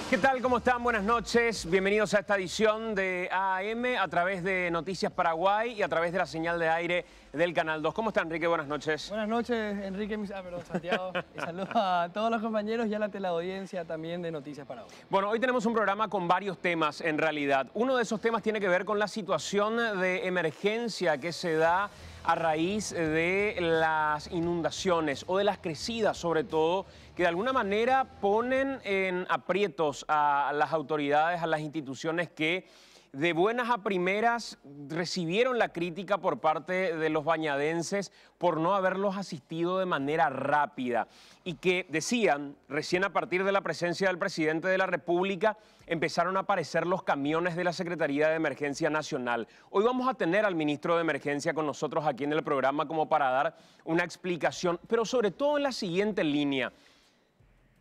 ¿Qué tal? ¿Cómo están? Buenas noches. Bienvenidos a esta edición de AM a través de Noticias Paraguay y a través de la señal de aire del Canal 2. ¿Cómo está, Enrique? Buenas noches. Buenas noches, Enrique. Perdón, Santiago. Y saludos a todos los compañeros y a la teleaudiencia también de Noticias Paraguay. Bueno, hoy tenemos un programa con varios temas en realidad. Uno de esos temas tiene que ver con la situación de emergencia que se da a raíz de las inundaciones o de las crecidas, sobre todo, que de alguna manera ponen en aprietos a las autoridades, a las instituciones que de buenas a primeras recibieron la crítica por parte de los bañadenses por no haberlos asistido de manera rápida y que decían, recién a partir de la presencia del presidente de la República, empezaron a aparecer los camiones de la Secretaría de Emergencia Nacional. Hoy vamos a tener al ministro de Emergencia con nosotros aquí en el programa como para dar una explicación, pero sobre todo en la siguiente línea,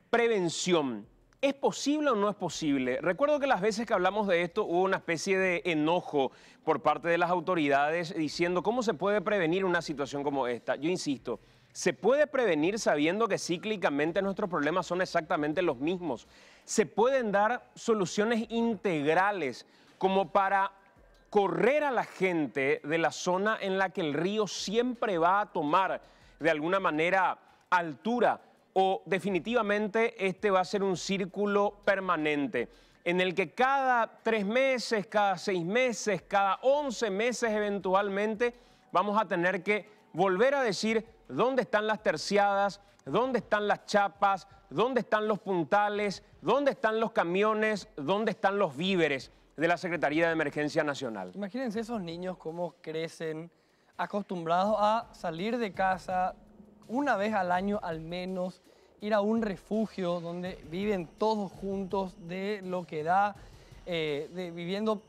prevención. ¿Es posible o no es posible? Recuerdo que las veces que hablamos de esto hubo una especie de enojo por parte de las autoridades diciendo ¿cómo se puede prevenir una situación como esta? Yo insisto, se puede prevenir sabiendo que cíclicamente nuestros problemas son exactamente los mismos. Se pueden dar soluciones integrales como para correr a la gente de la zona en la que el río siempre va a tomar de alguna manera altura, o definitivamente este va a ser un círculo permanente en el que cada 3 meses, cada 6 meses, cada 11 meses eventualmente vamos a tener que volver a decir dónde están las terciadas, dónde están las chapas, dónde están los puntales, dónde están los camiones, dónde están los víveres de la Secretaría de Emergencia Nacional. Imagínense esos niños cómo crecen acostumbrados a salir de casa una vez al año al menos, ir a un refugio donde viven todos juntos de lo que da,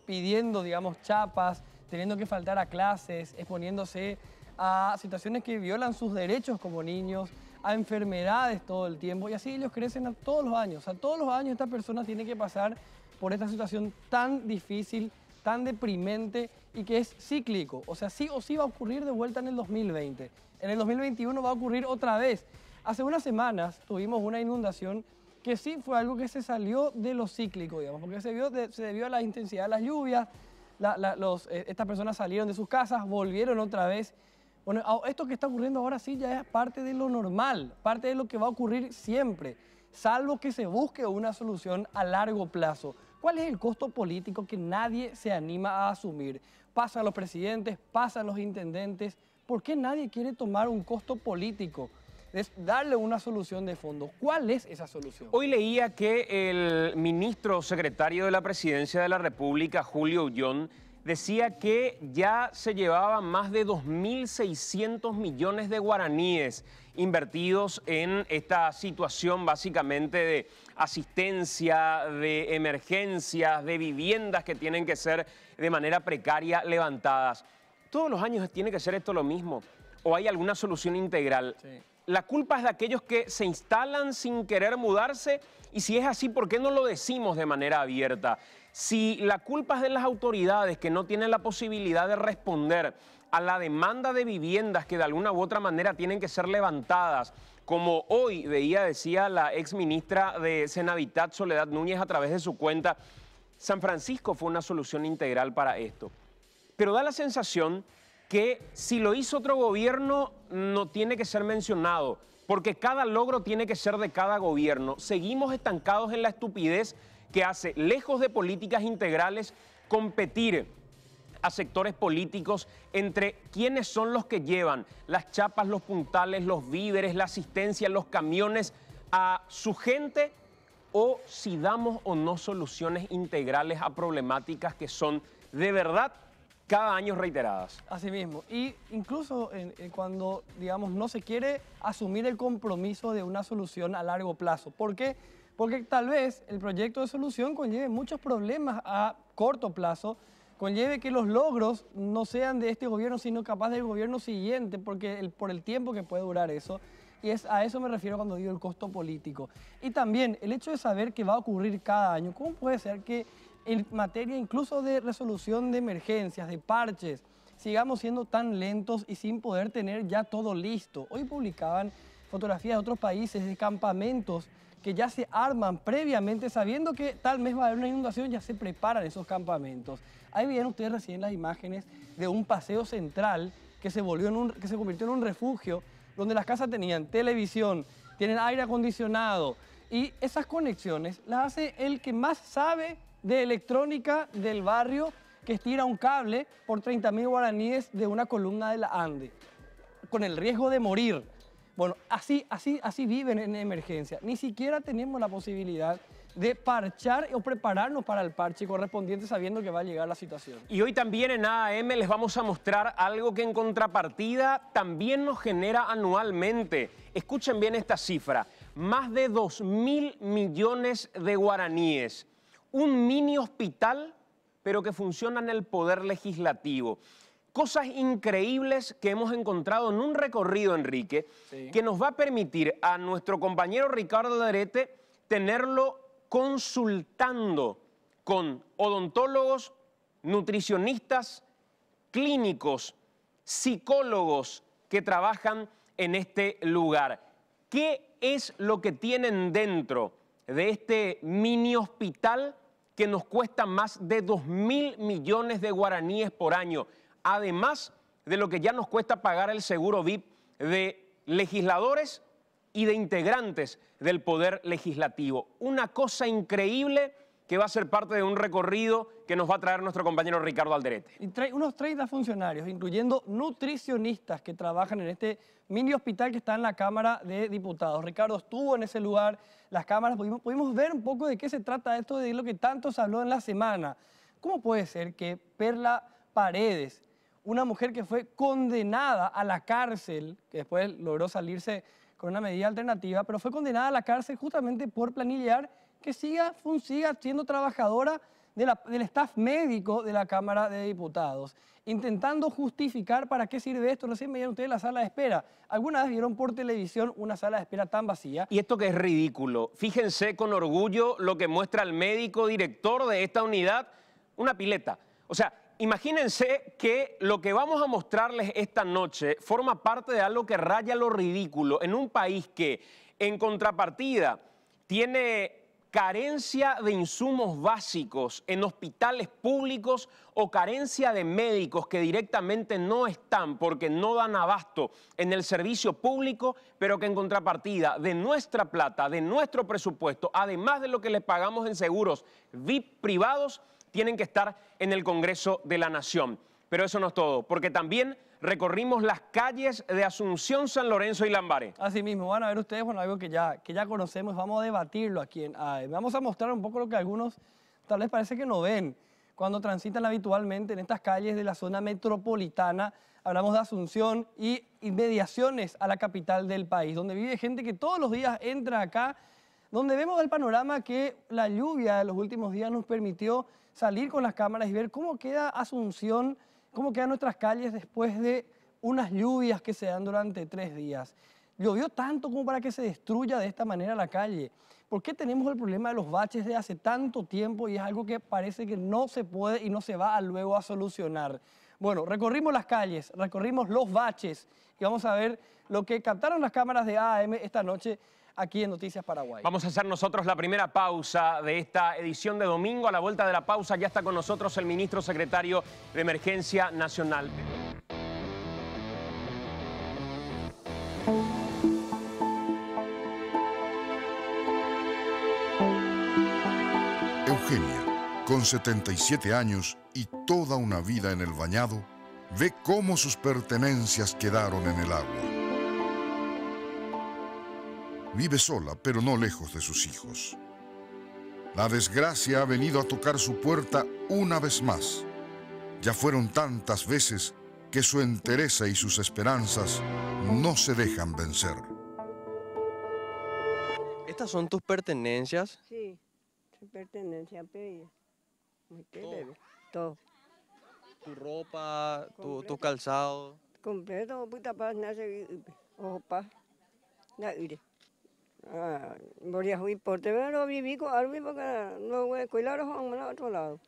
pidiendo, digamos, chapas, teniendo que faltar a clases, exponiéndose a situaciones que violan sus derechos como niños, a enfermedades todo el tiempo, y así ellos crecen todos los años. O sea, todos los años esta persona tiene que pasar por esta situación tan difícil, tan deprimente y que es cíclico. O sea, sí o sí va a ocurrir de vuelta en el 2020. En el 2021 va a ocurrir otra vez. Hace unas semanas tuvimos una inundación que sí fue algo que se salió de lo cíclico, digamos, porque se debió a la intensidad de las lluvias, estas personas salieron de sus casas, volvieron otra vez. Bueno, esto que está ocurriendo ahora sí ya es parte de lo normal, parte de lo que va a ocurrir siempre, salvo que se busque una solución a largo plazo. ¿Cuál es el costo político que nadie se anima a asumir? Pasan los presidentes, pasan los intendentes. ¿Por qué nadie quiere tomar un costo político? Es darle una solución de fondo. ¿Cuál es esa solución? Hoy leía que el ministro secretario de la Presidencia de la República, Julio Ullón, decía que ya se llevaban más de 2.600 millones de guaraníes invertidos en esta situación básicamente de asistencia, de emergencias, de viviendas que tienen que ser de manera precaria levantadas. ¿Todos los años tiene que ser esto lo mismo? ¿O hay alguna solución integral? Sí. La culpa es de aquellos que se instalan sin querer mudarse y si es así, ¿por qué no lo decimos de manera abierta? Si la culpa es de las autoridades que no tienen la posibilidad de responder a la demanda de viviendas que de alguna u otra manera tienen que ser levantadas, como hoy decía la exministra de Senavitat, Soledad Núñez, a través de su cuenta, San Francisco fue una solución integral para esto. Pero da la sensación que si lo hizo otro gobierno no tiene que ser mencionado, porque cada logro tiene que ser de cada gobierno. Seguimos estancados en la estupidez que hace, lejos de políticas integrales, competir a sectores políticos entre quiénes son los que llevan las chapas, los puntales, los víveres, la asistencia, los camiones a su gente, o si damos o no soluciones integrales a problemáticas que son de verdad cada año reiteradas. Así mismo. Y incluso cuando, digamos, no se quiere asumir el compromiso de una solución a largo plazo. ¿Por qué? Porque tal vez el proyecto de solución conlleve muchos problemas a corto plazo, conlleve que los logros no sean de este gobierno, sino capaz del gobierno siguiente, porque por el tiempo que puede durar eso. Y a eso me refiero cuando digo el costo político. Y también el hecho de saber que va a ocurrir cada año. ¿Cómo puede ser que en materia incluso de resolución de emergencias, de parches, sigamos siendo tan lentos y sin poder tener ya todo listo? Hoy publicaban fotografías de otros países, de campamentos que ya se arman previamente sabiendo que tal vez va a haber una inundación, ya se preparan esos campamentos. Ahí veían ustedes recién las imágenes de un paseo central que se convirtió en un refugio donde las casas tenían televisión, tienen aire acondicionado y esas conexiones las hace el que más sabe de electrónica del barrio, que estira un cable por 30.000 guaraníes de una columna de la Ande, con el riesgo de morir. Bueno, así viven en emergencia. Ni siquiera tenemos la posibilidad de parchar o prepararnos para el parche correspondiente sabiendo que va a llegar la situación. Y hoy también en AAM les vamos a mostrar algo que en contrapartida también nos genera anualmente. Escuchen bien esta cifra, más de 2.000 millones de guaraníes. Un mini hospital, pero que funciona en el Poder Legislativo. Cosas increíbles que hemos encontrado en un recorrido, Enrique, sí, que nos va a permitir a nuestro compañero Ricardo Alderete tenerlo consultando con odontólogos, nutricionistas, clínicos, psicólogos que trabajan en este lugar. ¿Qué es lo que tienen dentro de este mini hospital que nos cuesta más de 2.000 millones de guaraníes por año? Además de lo que ya nos cuesta pagar el seguro VIP de legisladores y de integrantes del Poder Legislativo. Una cosa increíble que va a ser parte de un recorrido que nos va a traer nuestro compañero Ricardo Alderete. Y trae unos 30 funcionarios, incluyendo nutricionistas que trabajan en este mini hospital que está en la Cámara de Diputados. Ricardo estuvo en ese lugar, las cámaras, pudimos ver un poco de qué se trata esto, de lo que tanto se habló en la semana. ¿Cómo puede ser que Perla Paredes, una mujer que fue condenada a la cárcel, que después logró salirse con una medida alternativa, pero fue condenada a la cárcel justamente por planillear que siga siendo trabajadora del staff médico de la Cámara de Diputados, intentando justificar para qué sirve esto? Recién veían ustedes la sala de espera. ¿Alguna vez vieron por televisión una sala de espera tan vacía? Y esto que es ridículo. Fíjense con orgullo lo que muestra el médico director de esta unidad, una pileta. O sea, imagínense que lo que vamos a mostrarles esta noche forma parte de algo que raya lo ridículo en un país que, en contrapartida, tiene carencia de insumos básicos en hospitales públicos o carencia de médicos que directamente no están porque no dan abasto en el servicio público, pero que en contrapartida de nuestra plata, de nuestro presupuesto, además de lo que les pagamos en seguros VIP privados, tienen que estar en el Congreso de la Nación. Pero eso no es todo, porque también recorrimos las calles de Asunción, San Lorenzo y Lambaré. Así mismo, van a ver ustedes, bueno, algo que ya conocemos, vamos a debatirlo aquí en AE. Vamos a mostrar un poco lo que algunos tal vez parece que no ven cuando transitan habitualmente en estas calles de la zona metropolitana. Hablamos de Asunción y inmediaciones a la capital del país, donde vive gente que todos los días entra acá, donde vemos el panorama que la lluvia de los últimos días nos permitió salir con las cámaras y ver cómo queda Asunción, cómo quedan nuestras calles después de unas lluvias que se dan durante 3 días. Llovió tanto como para que se destruya de esta manera la calle. ¿Por qué tenemos el problema de los baches de hace tanto tiempo y es algo que parece que no se puede y no se va luego a solucionar? Bueno, recorrimos las calles, recorrimos los baches y vamos a ver lo que captaron las cámaras de AAM esta noche aquí en Noticias Paraguay. Vamos a hacer nosotros la primera pausa de esta edición de domingo. A la vuelta de la pausa ya está con nosotros el ministro secretario de Emergencia Nacional. Eugenia, con 77 años y toda una vida en el bañado, ve cómo sus pertenencias quedaron en el agua. Vive sola, pero no lejos de sus hijos. La desgracia ha venido a tocar su puerta una vez más. Ya fueron tantas veces que su entereza y sus esperanzas no se dejan vencer. ¿Estas son tus pertenencias? Sí, su pertenencia pedida. Todo. ¿Tu ropa, tu calzado? Completo, puta paz, nace, opa, na ire. Voy a jugar por pero viví con algo porque no voy a cuidar los hombres a otro lado.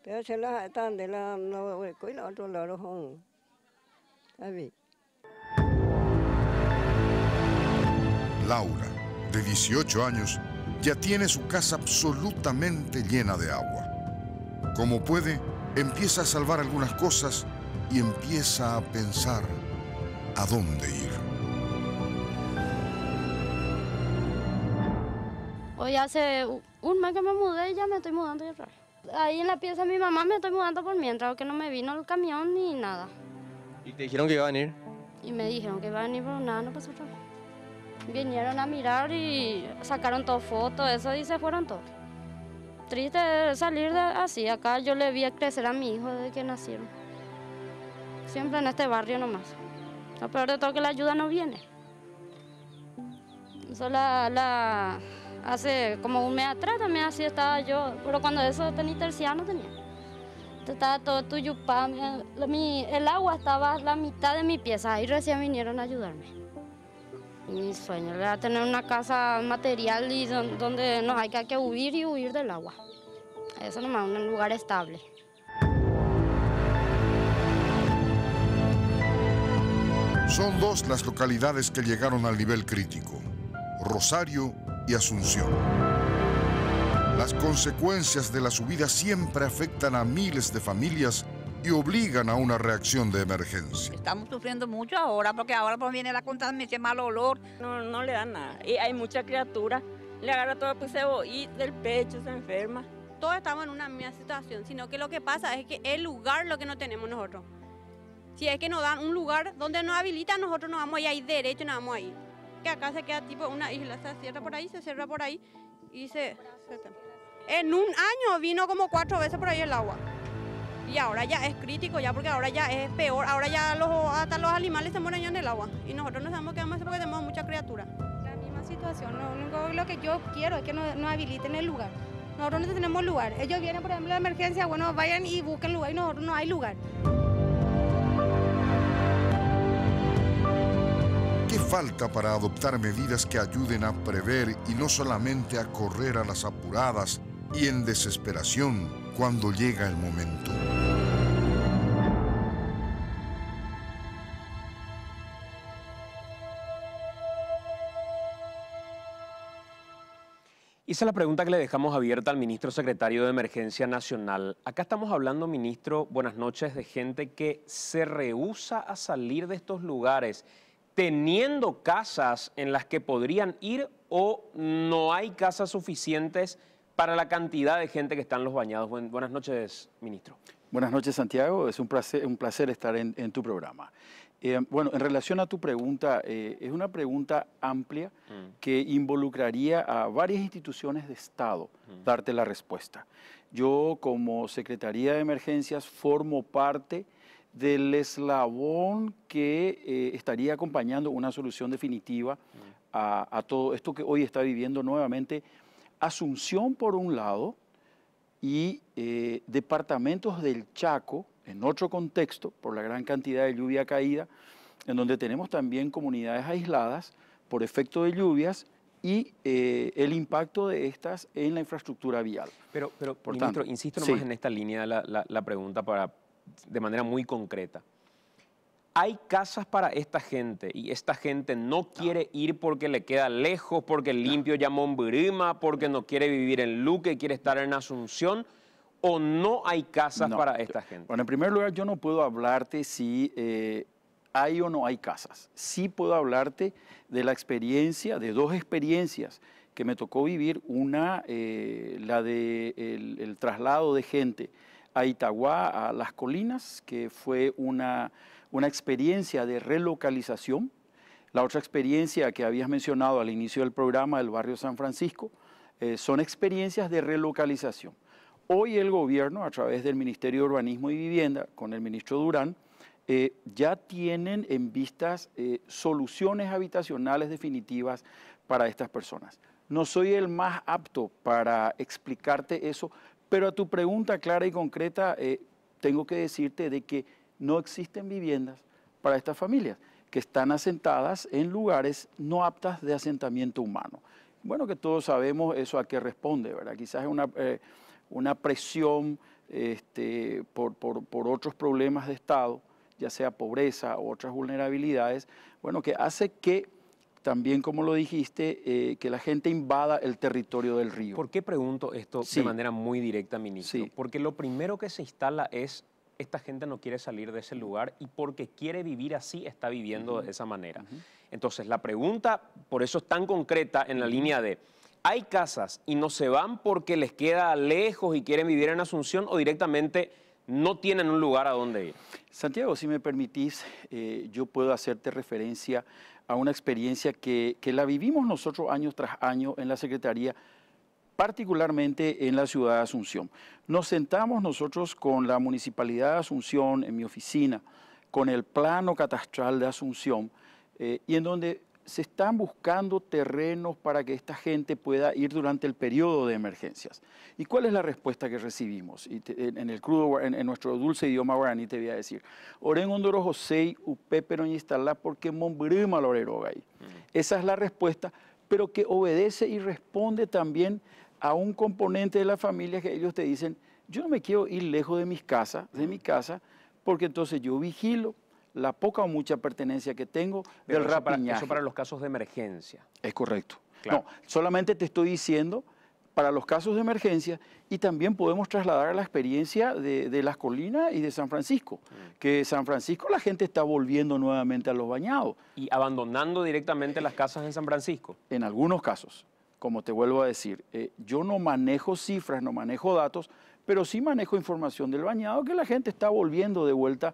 Pero se las están de la no voy a cuidar a otro lado los hombres. Laura, de 18 años, ya tiene su casa absolutamente llena de agua. Como puede, empieza a salvar algunas cosas y empieza a pensar a dónde ir. Hoy hace un mes que me mudé y ya me estoy mudando otra vez. Ahí en la pieza de mi mamá me estoy mudando por mientras, porque no me vino el camión ni nada. ¿Y te dijeron que iba a venir? Y me dijeron que iba a venir, pero nada, no pasó otra vez. Vinieron a mirar y sacaron todas fotos, eso, y se fueron todos. Triste salir de así. Acá yo le vi crecer a mi hijo desde que nacieron. Siempre en este barrio nomás. Lo peor de todo es que la ayuda no viene. Eso hace como un mes atrás también así estaba yo, pero cuando eso tenía terciano no tenía. Estaba todo tuyupá, el agua estaba a la mitad de mi pieza, ahí recién vinieron a ayudarme. Mi sueño era tener una casa material y donde no hay que huir y huir del agua. Eso nomás, un lugar estable. Son dos las localidades que llegaron al nivel crítico: Rosario y Asunción. Las consecuencias de la subida siempre afectan a miles de familias y obligan a una reacción de emergencia. Estamos sufriendo mucho ahora, porque ahora pues viene la contaminación, mal olor. No le da nada. Y hay mucha criatura, le agarra todo pues, y del pecho, se enferma. Todos estamos en una misma situación, sino que lo que pasa es que el lugar lo que no tenemos nosotros. Si es que nos dan un lugar donde nos habilitan, nosotros nos vamos a ir derecho, nos vamos a ir. Que acá se queda tipo una isla, se cierra por ahí, se cierra por ahí y en un año vino como 4 veces por ahí el agua. Y ahora ya es crítico, ya porque ahora ya es peor, ahora ya hasta los animales se mueren ya en el agua. Y nosotros no sabemos qué vamos a hacer porque tenemos mucha criatura. La misma situación, lo que yo quiero es que nos habiliten el lugar. Nosotros no tenemos lugar. Ellos vienen, por ejemplo, de emergencia, bueno, vayan y busquen lugar y nosotros no hay lugar. ¿Qué falta para adoptar medidas que ayuden a prever y no solamente a correr a las apuradas y en desesperación cuando llega el momento? Esa es la pregunta que le dejamos abierta al ministro secretario de Emergencia Nacional. Acá estamos hablando, ministro, buenas noches, de gente que se rehúsa a salir de estos lugares, teniendo casas en las que podrían ir o no hay casas suficientes para la cantidad de gente que está en los bañados. Buenas noches, ministro. Buenas noches, Santiago. Es un placer estar en tu programa. Bueno, en relación a tu pregunta, es una pregunta amplia que involucraría a varias instituciones de Estado darte la respuesta. Yo, como Secretaría de Emergencias, formo parte del eslabón que estaría acompañando una solución definitiva a todo esto que hoy está viviendo nuevamente Asunción por un lado y departamentos del Chaco en otro contexto por la gran cantidad de lluvia caída, en donde tenemos también comunidades aisladas por efecto de lluvias y el impacto de estas en la infraestructura vial. Pero por ministro, tanto, insisto nomás en esta línea la pregunta de manera muy concreta. ¿Hay casas para esta gente y esta gente no quiere ir porque le queda lejos, porque el limpio llamó en Burima, porque no quiere vivir en Luque, quiere estar en Asunción? ¿O no hay casas para esta gente? Bueno, en primer lugar, yo no puedo hablarte si hay o no hay casas. Sí puedo hablarte de la experiencia, de dos experiencias que me tocó vivir. Una, la de el traslado de gente a Itagua, a Las Colinas, que fue una experiencia de relocalización. La otra experiencia que habías mencionado al inicio del programa del barrio San Francisco, son experiencias de relocalización. Hoy el gobierno, a través del Ministerio de Urbanismo y Vivienda, con el ministro Durán, ya tienen en vistas soluciones habitacionales definitivas para estas personas. No soy el más apto para explicarte eso, pero a tu pregunta clara y concreta, tengo que decirte de que no existen viviendas para estas familias, que están asentadas en lugares no aptas de asentamiento humano. Bueno, que todos sabemos eso a qué responde, ¿verdad? Quizás es una presión por otros problemas de Estado, ya sea pobreza u otras vulnerabilidades, bueno, que hace que también, como lo dijiste, que la gente invada el territorio del río. ¿Por qué pregunto esto de manera muy directa, ministro? Sí. Porque lo primero que se instala es, esta gente no quiere salir de ese lugar y porque quiere vivir así, está viviendo de esa manera. Entonces, la pregunta, por eso es tan concreta en la línea de, ¿hay casas y no se van porque les queda lejos y quieren vivir en Asunción o directamente no tienen un lugar a donde ir? Santiago, si me permitís, yo puedo hacerte referencia a una experiencia que la vivimos nosotros año tras año en la Secretaría, particularmente en la ciudad de Asunción. Nos sentamos nosotros con la Municipalidad de Asunción, en mi oficina, con el plano catastral de Asunción, y en donde se están buscando terrenos para que esta gente pueda ir durante el periodo de emergencias. ¿Y cuál es la respuesta que recibimos? Y en nuestro dulce idioma guaraní te voy a decir, Oren Ondoro José, Upe Peroñistala, porque Mombrima Lorerogay. Esa es la respuesta, pero que obedece y responde también a un componente de la familia que ellos te dicen, yo no me quiero ir lejos de mi casa, porque entonces yo vigilo la poca o mucha pertenencia que tengo del rapiñaje. Eso para los casos de emergencia. Es correcto. Claro. No, solamente te estoy diciendo para los casos de emergencia y también podemos trasladar la experiencia de Las Colinas y de San Francisco, que San Francisco la gente está volviendo nuevamente a los bañados. ¿Y abandonando directamente las casas en San Francisco? En algunos casos, como te vuelvo a decir, yo no manejo cifras, no manejo datos, pero sí manejo información del bañado, que la gente está volviendo de vuelta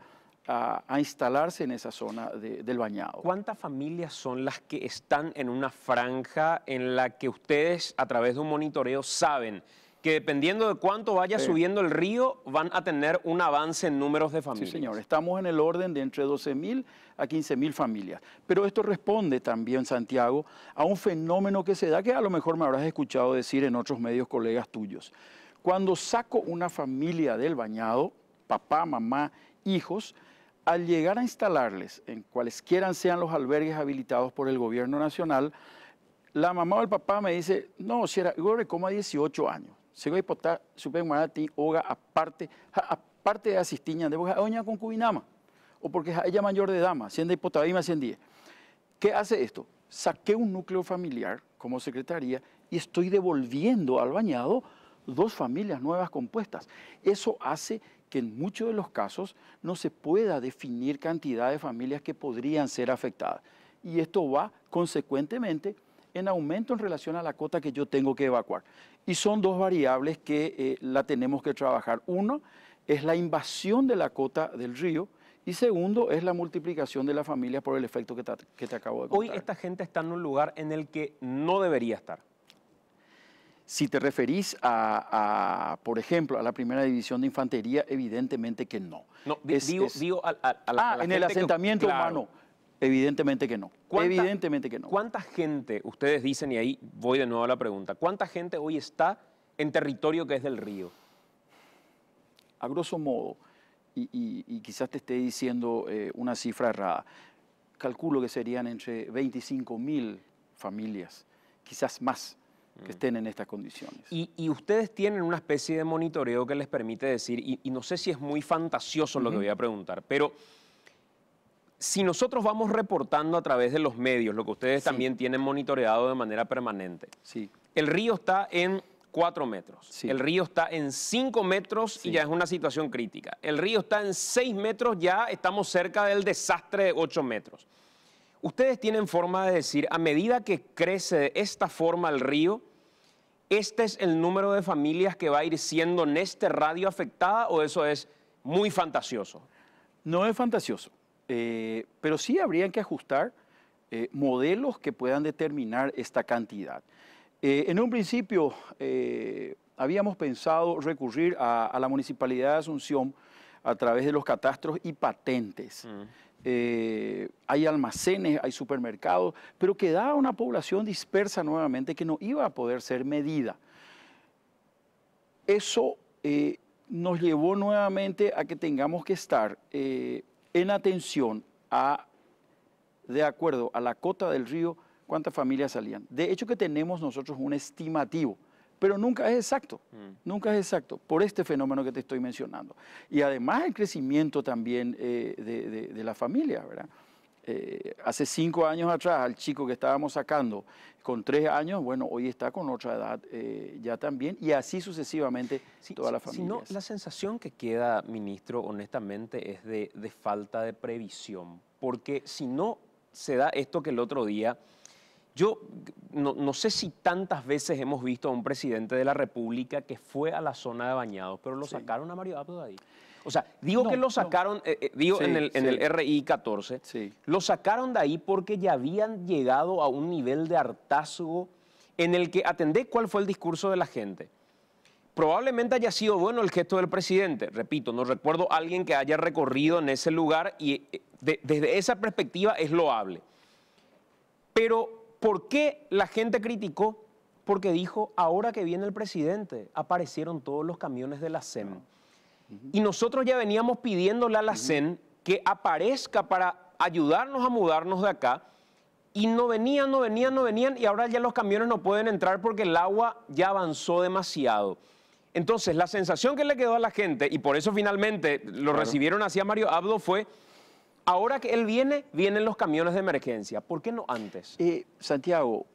a instalarse en esa zona del bañado. ¿Cuántas familias son las que están en una franja en la que ustedes, a través de un monitoreo, saben que dependiendo de cuánto vaya subiendo el río, van a tener un avance en números de familias? Sí, señor. Estamos en el orden de entre 12.000 a 15.000 familias. Pero esto responde también, Santiago, a un fenómeno que se da, que a lo mejor me habrás escuchado decir en otros medios colegas tuyos. Cuando saco una familia del bañado, papá, mamá, hijos, al llegar a instalarles en cualesquiera sean los albergues habilitados por el gobierno nacional, la mamá o el papá me dice, no, si era, yo como a 18 años, se voy a potar, supe marati, oga, aparte de asistiña, de doña concubinama, o porque es ella mayor de dama, siendo hipotadima, 110. ¿Qué hace esto? Saqué un núcleo familiar como secretaría y estoy devolviendo al bañado 2 familias nuevas compuestas. Eso hace que en muchos de los casos no se pueda definir cantidad de familias que podrían ser afectadas. Y esto va consecuentemente en aumento en relación a la cota que yo tengo que evacuar. Y son 2 variables que la tenemos que trabajar. Uno es la invasión de la cota del río y segundo es la multiplicación de las familias por el efecto que te acabo de contar. Hoy esta gente está en un lugar en el que no debería estar. Si te referís por ejemplo, a la primera división de infantería, evidentemente que no. No, digo a la en el asentamiento humano, evidentemente que no. Evidentemente que no. ¿Cuánta gente, ustedes dicen, y ahí voy de nuevo a la pregunta, cuánta gente hoy está en territorio que es del río? A grosso modo, y quizás te esté diciendo una cifra errada, calculo que serían entre 25.000 familias, quizás más, que estén en estas condiciones. Y ustedes tienen una especie de monitoreo que les permite decir, y no sé si es muy fantasioso lo que voy a preguntar, pero si nosotros vamos reportando a través de los medios, lo que ustedes también tienen monitoreado de manera permanente, el río está en 4 metros, el río está en 5 metros y ya es una situación crítica, el río está en 6 metros, ya estamos cerca del desastre de 8 metros. Ustedes tienen forma de decir, a medida que crece de esta forma el río, ¿este es el número de familias que va a ir siendo en este radio afectada o eso es muy fantasioso? No es fantasioso, pero sí habría que ajustar modelos que puedan determinar esta cantidad. En un principio habíamos pensado recurrir a la Municipalidad de Asunción a través de los catastros y patentes. Hay almacenes, hay supermercados, pero quedaba una población dispersa nuevamente que no iba a poder ser medida. Eso nos llevó nuevamente a que tengamos que estar en atención de acuerdo a la cota del río, cuántas familias salían. De hecho que tenemos nosotros un estimativo, pero nunca es exacto, nunca es exacto, por este fenómeno que te estoy mencionando. Y además el crecimiento también de la familia, ¿verdad? hace 5 años atrás al chico que estábamos sacando con 3 años, bueno, hoy está con otra edad ya también, y así sucesivamente toda la familia. Si no, la sensación que queda, ministro, honestamente, es de falta de previsión, porque si no se da esto que el otro día, yo no sé si tantas veces hemos visto a un presidente de la República que fue a la zona de bañados, pero lo sacaron a Mario Abdo de ahí. O sea, digo que lo sacaron, en el RI 14, lo sacaron de ahí porque ya habían llegado a un nivel de hartazgo en el que, atendé cuál fue el discurso de la gente. Probablemente haya sido bueno el gesto del presidente. Repito, no recuerdo a alguien que haya recorrido en ese lugar y desde esa perspectiva es loable. Pero, ¿por qué la gente criticó? Porque dijo, ahora que viene el presidente, aparecieron todos los camiones de la SEM. Y nosotros ya veníamos pidiéndole a la CEN que aparezca para ayudarnos a mudarnos de acá, y no venían, y ahora ya los camiones no pueden entrar porque el agua ya avanzó demasiado. Entonces, la sensación que le quedó a la gente, y por eso finalmente lo recibieron así a Mario Abdo, fue, ahora que él viene, vienen los camiones de emergencia. ¿Por qué no antes? Santiago,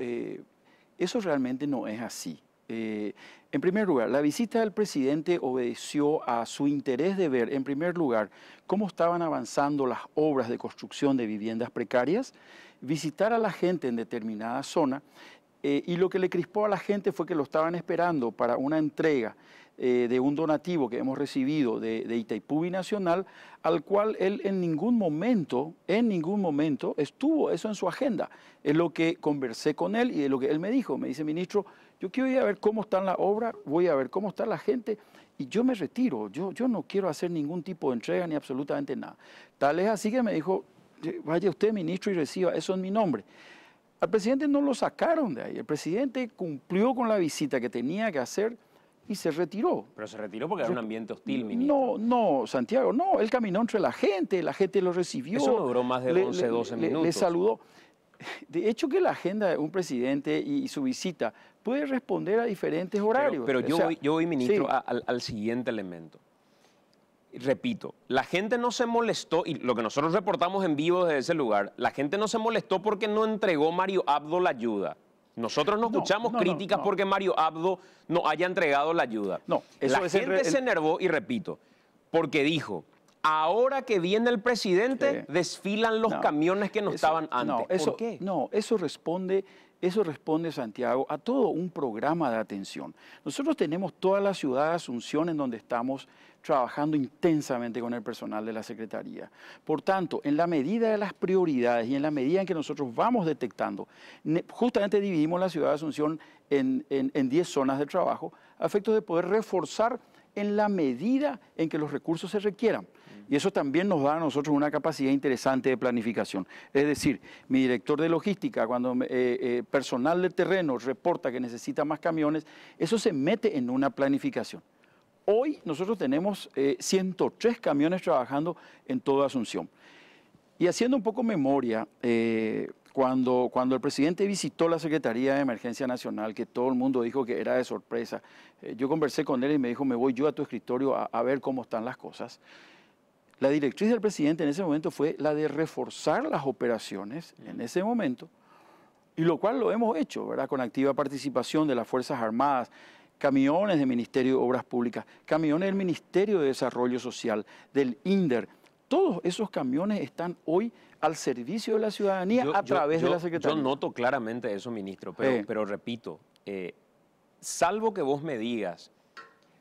eso realmente no es así. En primer lugar, la visita del presidente obedeció a su interés de ver, en primer lugar, cómo estaban avanzando las obras de construcción de viviendas precarias, visitar a la gente en determinada zona, y lo que le crispó a la gente fue que lo estaban esperando para una entrega de un donativo que hemos recibido de Itaipú Binacional, al cual él en ningún momento estuvo eso en su agenda. Es lo que conversé con él y es lo que él me dijo. Me dice, ministro, yo quiero ir a ver cómo está la obra, voy a ver cómo está la gente y yo me retiro. Yo no quiero hacer ningún tipo de entrega ni absolutamente nada. Tal es así que me dijo, vaya usted, ministro, y reciba eso en mi nombre. Al presidente no lo sacaron de ahí. El presidente cumplió con la visita que tenía que hacer y se retiró. Pero se retiró porque era un ambiente hostil, ministro. No, Santiago, no. Él caminó entre la gente lo recibió. Eso no duró más de 11, 12 minutos. Le saludó. De hecho, que la agenda de un presidente y su visita puede responder a diferentes horarios. Pero yo voy, ministro, al siguiente elemento. Repito, la gente no se molestó, y lo que nosotros reportamos en vivo desde ese lugar, la gente no se molestó porque no entregó Mario Abdo la ayuda. Nosotros no escuchamos críticas porque Mario Abdo no haya entregado la ayuda. La gente se enervó, y repito, porque dijo, ahora que viene el presidente, desfilan los camiones que no estaban antes. ¿Por qué? No, eso responde, Santiago, a todo un programa de atención. Nosotros tenemos toda la ciudad de Asunción en donde estamos trabajando intensamente con el personal de la Secretaría. Por tanto, en la medida de las prioridades y en la medida en que nosotros vamos detectando, justamente dividimos la ciudad de Asunción en 10 zonas de trabajo, a efectos de poder reforzar en la medida en que los recursos se requieran. Y eso también nos da a nosotros una capacidad interesante de planificación. Es decir, mi director de logística, cuando personal de terreno reporta que necesita más camiones, eso se mete en una planificación. Hoy nosotros tenemos 103 camiones trabajando en toda Asunción. Y haciendo un poco memoria, cuando el presidente visitó la Secretaría de Emergencia Nacional, que todo el mundo dijo que era de sorpresa, yo conversé con él y me dijo, me voy yo a tu escritorio a ver cómo están las cosas. La directriz del presidente en ese momento fue la de reforzar las operaciones en ese momento, y lo cual lo hemos hecho, ¿verdad? Con activa participación de las Fuerzas Armadas, camiones del Ministerio de Obras Públicas, camiones del Ministerio de Desarrollo Social, del INDER. Todos esos camiones están hoy al servicio de la ciudadanía a través de la Secretaría. Yo noto claramente eso, ministro, pero repito, salvo que vos me digas,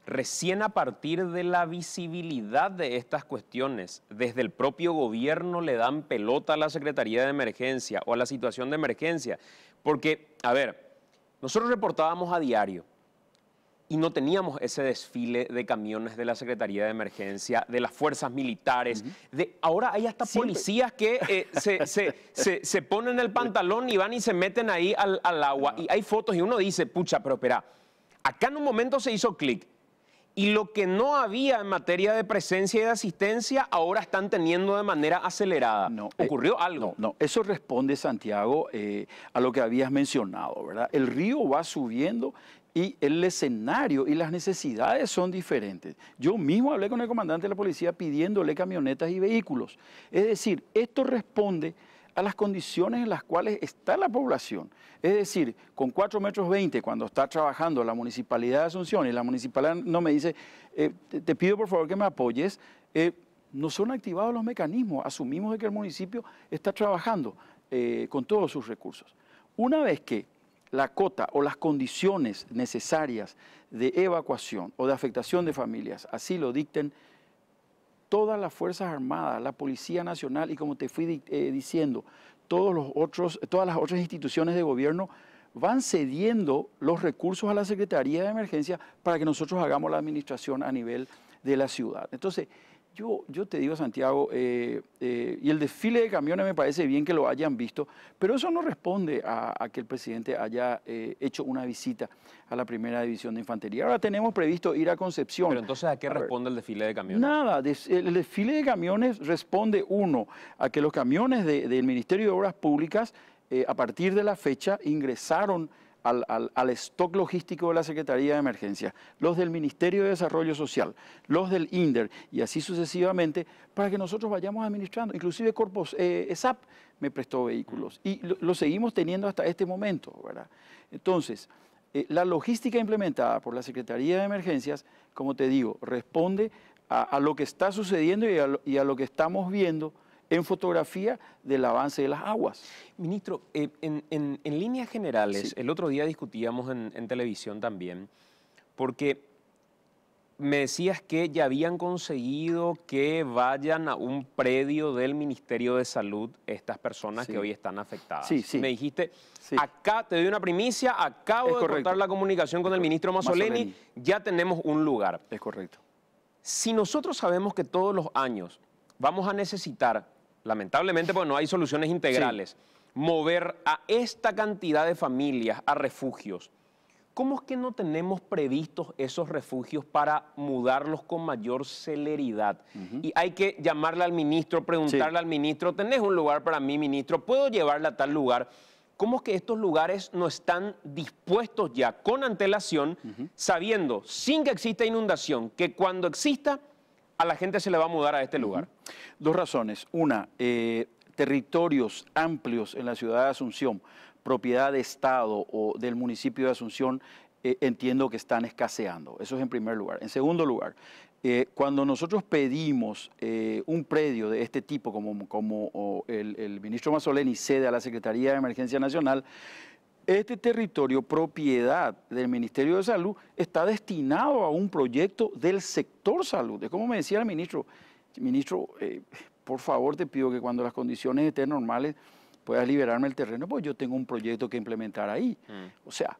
recién a partir de la visibilidad de estas cuestiones, desde el propio gobierno le dan pelota a la Secretaría de Emergencia o a la situación de emergencia. Porque, a ver, nosotros reportábamos a diario y no teníamos ese desfile de camiones de la Secretaría de Emergencia, de las fuerzas militares. Ahora hay hasta policías que se ponen el pantalón y van y se meten ahí al agua. Y hay fotos y uno dice, pucha, pero espera, acá en un momento se hizo clic. Y lo que no había en materia de presencia y de asistencia, ahora están teniendo de manera acelerada. ¿Ocurrió algo? No, eso responde, Santiago, a lo que habías mencionado, ¿verdad? El río va subiendo y el escenario y las necesidades son diferentes. Yo mismo hablé con el comandante de la policía pidiéndole camionetas y vehículos. Es decir, esto responde a las condiciones en las cuales está la población. Es decir, con 4,20 metros, cuando está trabajando la Municipalidad de Asunción y la Municipalidad no me dice, te pido por favor que me apoyes, no son activados los mecanismos, asumimos de que el municipio está trabajando con todos sus recursos. Una vez que la cota o las condiciones necesarias de evacuación o de afectación de familias así lo dicten, todas las Fuerzas Armadas, la Policía Nacional y como te fui diciendo, todas las otras instituciones de gobierno van cediendo los recursos a la Secretaría de Emergencia para que nosotros hagamos la administración a nivel de la ciudad. Entonces, yo te digo, Santiago, y el desfile de camiones me parece bien que lo hayan visto, pero eso no responde a que el presidente haya hecho una visita a la Primera División de Infantería. Ahora tenemos previsto ir a Concepción. Pero entonces, ¿a qué responde el desfile de camiones? Nada, el desfile de camiones responde, uno, a que los camiones del Ministerio de Obras Públicas, a partir de la fecha, ingresaron al stock logístico de la Secretaría de Emergencia, los del Ministerio de Desarrollo Social, los del INDER y así sucesivamente, para que nosotros vayamos administrando. Inclusive Corpos ESAP me prestó vehículos y lo seguimos teniendo hasta este momento, ¿verdad? Entonces, la logística implementada por la Secretaría de Emergencias, como te digo, responde a lo que está sucediendo y a lo que estamos viendo en fotografía del avance de las aguas. Ministro, en líneas generales, Sí. el otro día discutíamos en televisión también, porque me decías que ya habían conseguido que vayan a un predio del Ministerio de Salud estas personas que hoy están afectadas. Sí, sí. Me dijiste, Sí. acá te doy una primicia, acabo Es de correcto. cortar la comunicación con el ministro Mazzoleni, ya tenemos un lugar. Es correcto. Si nosotros sabemos que todos los años vamos a necesitar, lamentablemente porque no hay soluciones integrales, mover a esta cantidad de familias a refugios, ¿cómo es que no tenemos previstos esos refugios para mudarlos con mayor celeridad? Y hay que llamarle al ministro, preguntarle al ministro, ¿tenés un lugar para mí, ministro? ¿Puedo llevarla a tal lugar? ¿Cómo es que estos lugares no están dispuestos ya con antelación, sabiendo, sin que exista inundación, que cuando exista, a la gente se le va a mudar a este lugar? Dos razones. Una, territorios amplios en la ciudad de Asunción, propiedad de Estado o del municipio de Asunción, entiendo que están escaseando. Eso es en primer lugar. En segundo lugar, cuando nosotros pedimos un predio de este tipo, como el ministro Mazzoleni cede a la Secretaría de Emergencia Nacional, este territorio, propiedad del Ministerio de Salud, está destinado a un proyecto del sector salud. Es como me decía el ministro, por favor te pido que cuando las condiciones estén normales puedas liberarme el terreno, pues yo tengo un proyecto que implementar ahí. O sea,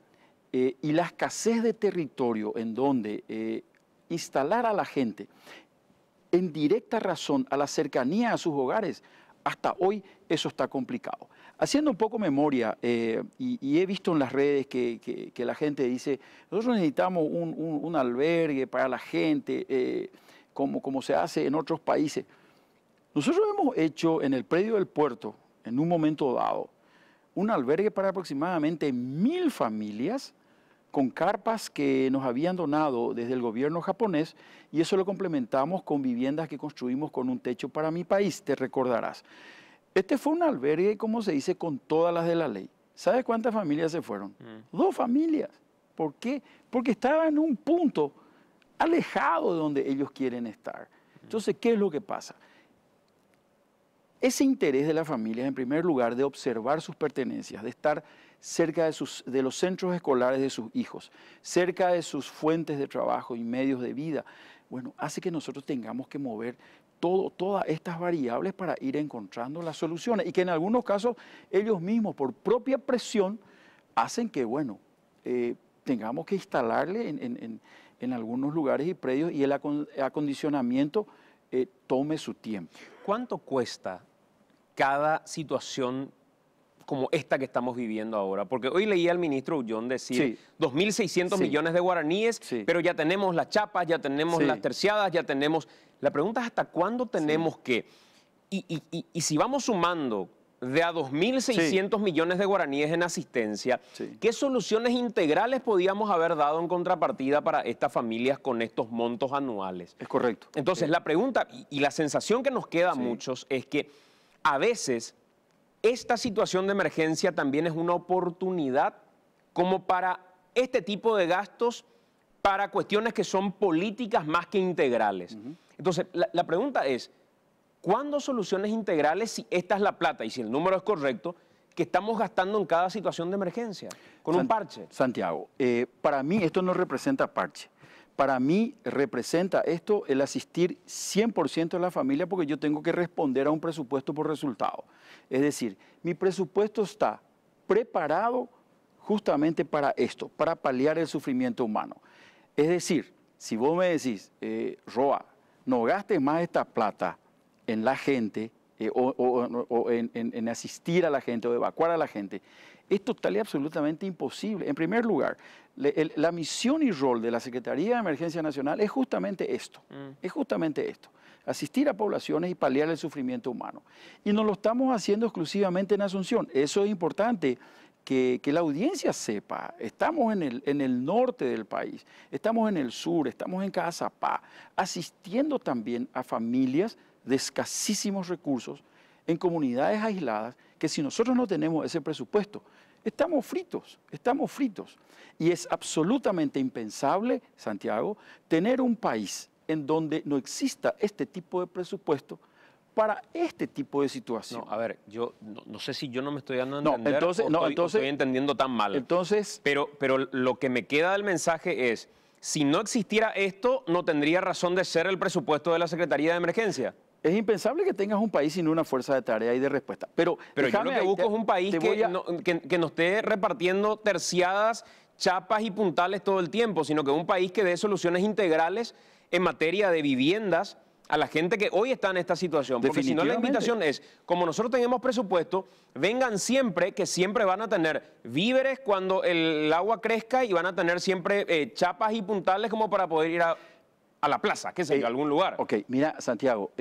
y la escasez de territorio en donde instalar a la gente en directa razón a la cercanía a sus hogares, hasta hoy eso está complicado. Haciendo un poco memoria, y he visto en las redes que la gente dice, nosotros necesitamos un albergue para la gente, como se hace en otros países. Nosotros hemos hecho en el predio del puerto, en un momento dado, un albergue para aproximadamente 1000 familias con carpas que nos habían donado desde el gobierno japonés, y eso lo complementamos con viviendas que construimos con un techo para mi país, te recordarás. Este fue un albergue, como se dice, con todas las de la ley. ¿Sabes cuántas familias se fueron? 2 familias. ¿Por qué? Porque estaban en un punto alejado de donde ellos quieren estar. Entonces, ¿qué es lo que pasa? Ese interés de las familias, en primer lugar, de observar sus pertenencias, de estar cerca de los centros escolares de sus hijos, cerca de sus fuentes de trabajo y medios de vida, bueno, hace que nosotros tengamos que mover todas estas variables para ir encontrando las soluciones y que en algunos casos ellos mismos, por propia presión, hacen que, bueno, tengamos que instalarle en algunos lugares y predios y el acondicionamiento tome su tiempo. ¿Cuánto cuesta cada situación como esta que estamos viviendo ahora? Porque hoy leí al ministro Ullón decir 2.600 millones de guaraníes, pero ya tenemos las chapas, ya tenemos las terciadas, ya tenemos... La pregunta es hasta cuándo tenemos que... Y si vamos sumando de a 2.600 millones de guaraníes en asistencia, ¿qué soluciones integrales podíamos haber dado en contrapartida para estas familias con estos montos anuales? Es correcto. Entonces, la pregunta y la sensación que nos queda a muchos es que a veces esta situación de emergencia también es una oportunidad como para este tipo de gastos para cuestiones que son políticas más que integrales. Entonces, la pregunta es, ¿cuándo soluciones integrales si esta es la plata y si el número es correcto que estamos gastando en cada situación de emergencia con un parche? Santiago, para mí esto no representa parche. Para mí representa esto el asistir 100% a la familia porque yo tengo que responder a un presupuesto por resultado. Es decir, mi presupuesto está preparado justamente para esto, para paliar el sufrimiento humano. Es decir, si vos me decís, Roa, no gastes más esta plata en la gente o en asistir a la gente o evacuar a la gente, es total y absolutamente imposible. En primer lugar, la misión y rol de la Secretaría de Emergencia Nacional es justamente esto, asistir a poblaciones y paliar el sufrimiento humano. Y no lo estamos haciendo exclusivamente en Asunción, eso es importante que la audiencia sepa. Estamos en el norte del país, estamos en el sur, estamos en Cazapá, asistiendo también a familias de escasísimos recursos en comunidades aisladas que si nosotros no tenemos ese presupuesto, estamos fritos. Y es absolutamente impensable, Santiago, tener un país en donde no exista este tipo de presupuesto para este tipo de situación. No, a ver, yo no sé si yo no me estoy dando a entender entonces, estoy entendiendo tan mal. Entonces, pero lo que me queda del mensaje es, si no existiera esto, no tendría razón de ser el presupuesto de la Secretaría de Emergencia. Es impensable que tengas un país sin una fuerza de tarea y de respuesta. Pero yo lo que busco es un país que no esté repartiendo terciadas, chapas y puntales todo el tiempo, sino que un país que dé soluciones integrales en materia de viviendas a la gente que hoy está en esta situación. Porque si no, la invitación es, como nosotros tenemos presupuesto, vengan siempre, que siempre van a tener víveres cuando el agua crezca y van a tener siempre chapas y puntales como para poder ir a la plaza, qué sé yo, a algún lugar. Ok, mira, Santiago,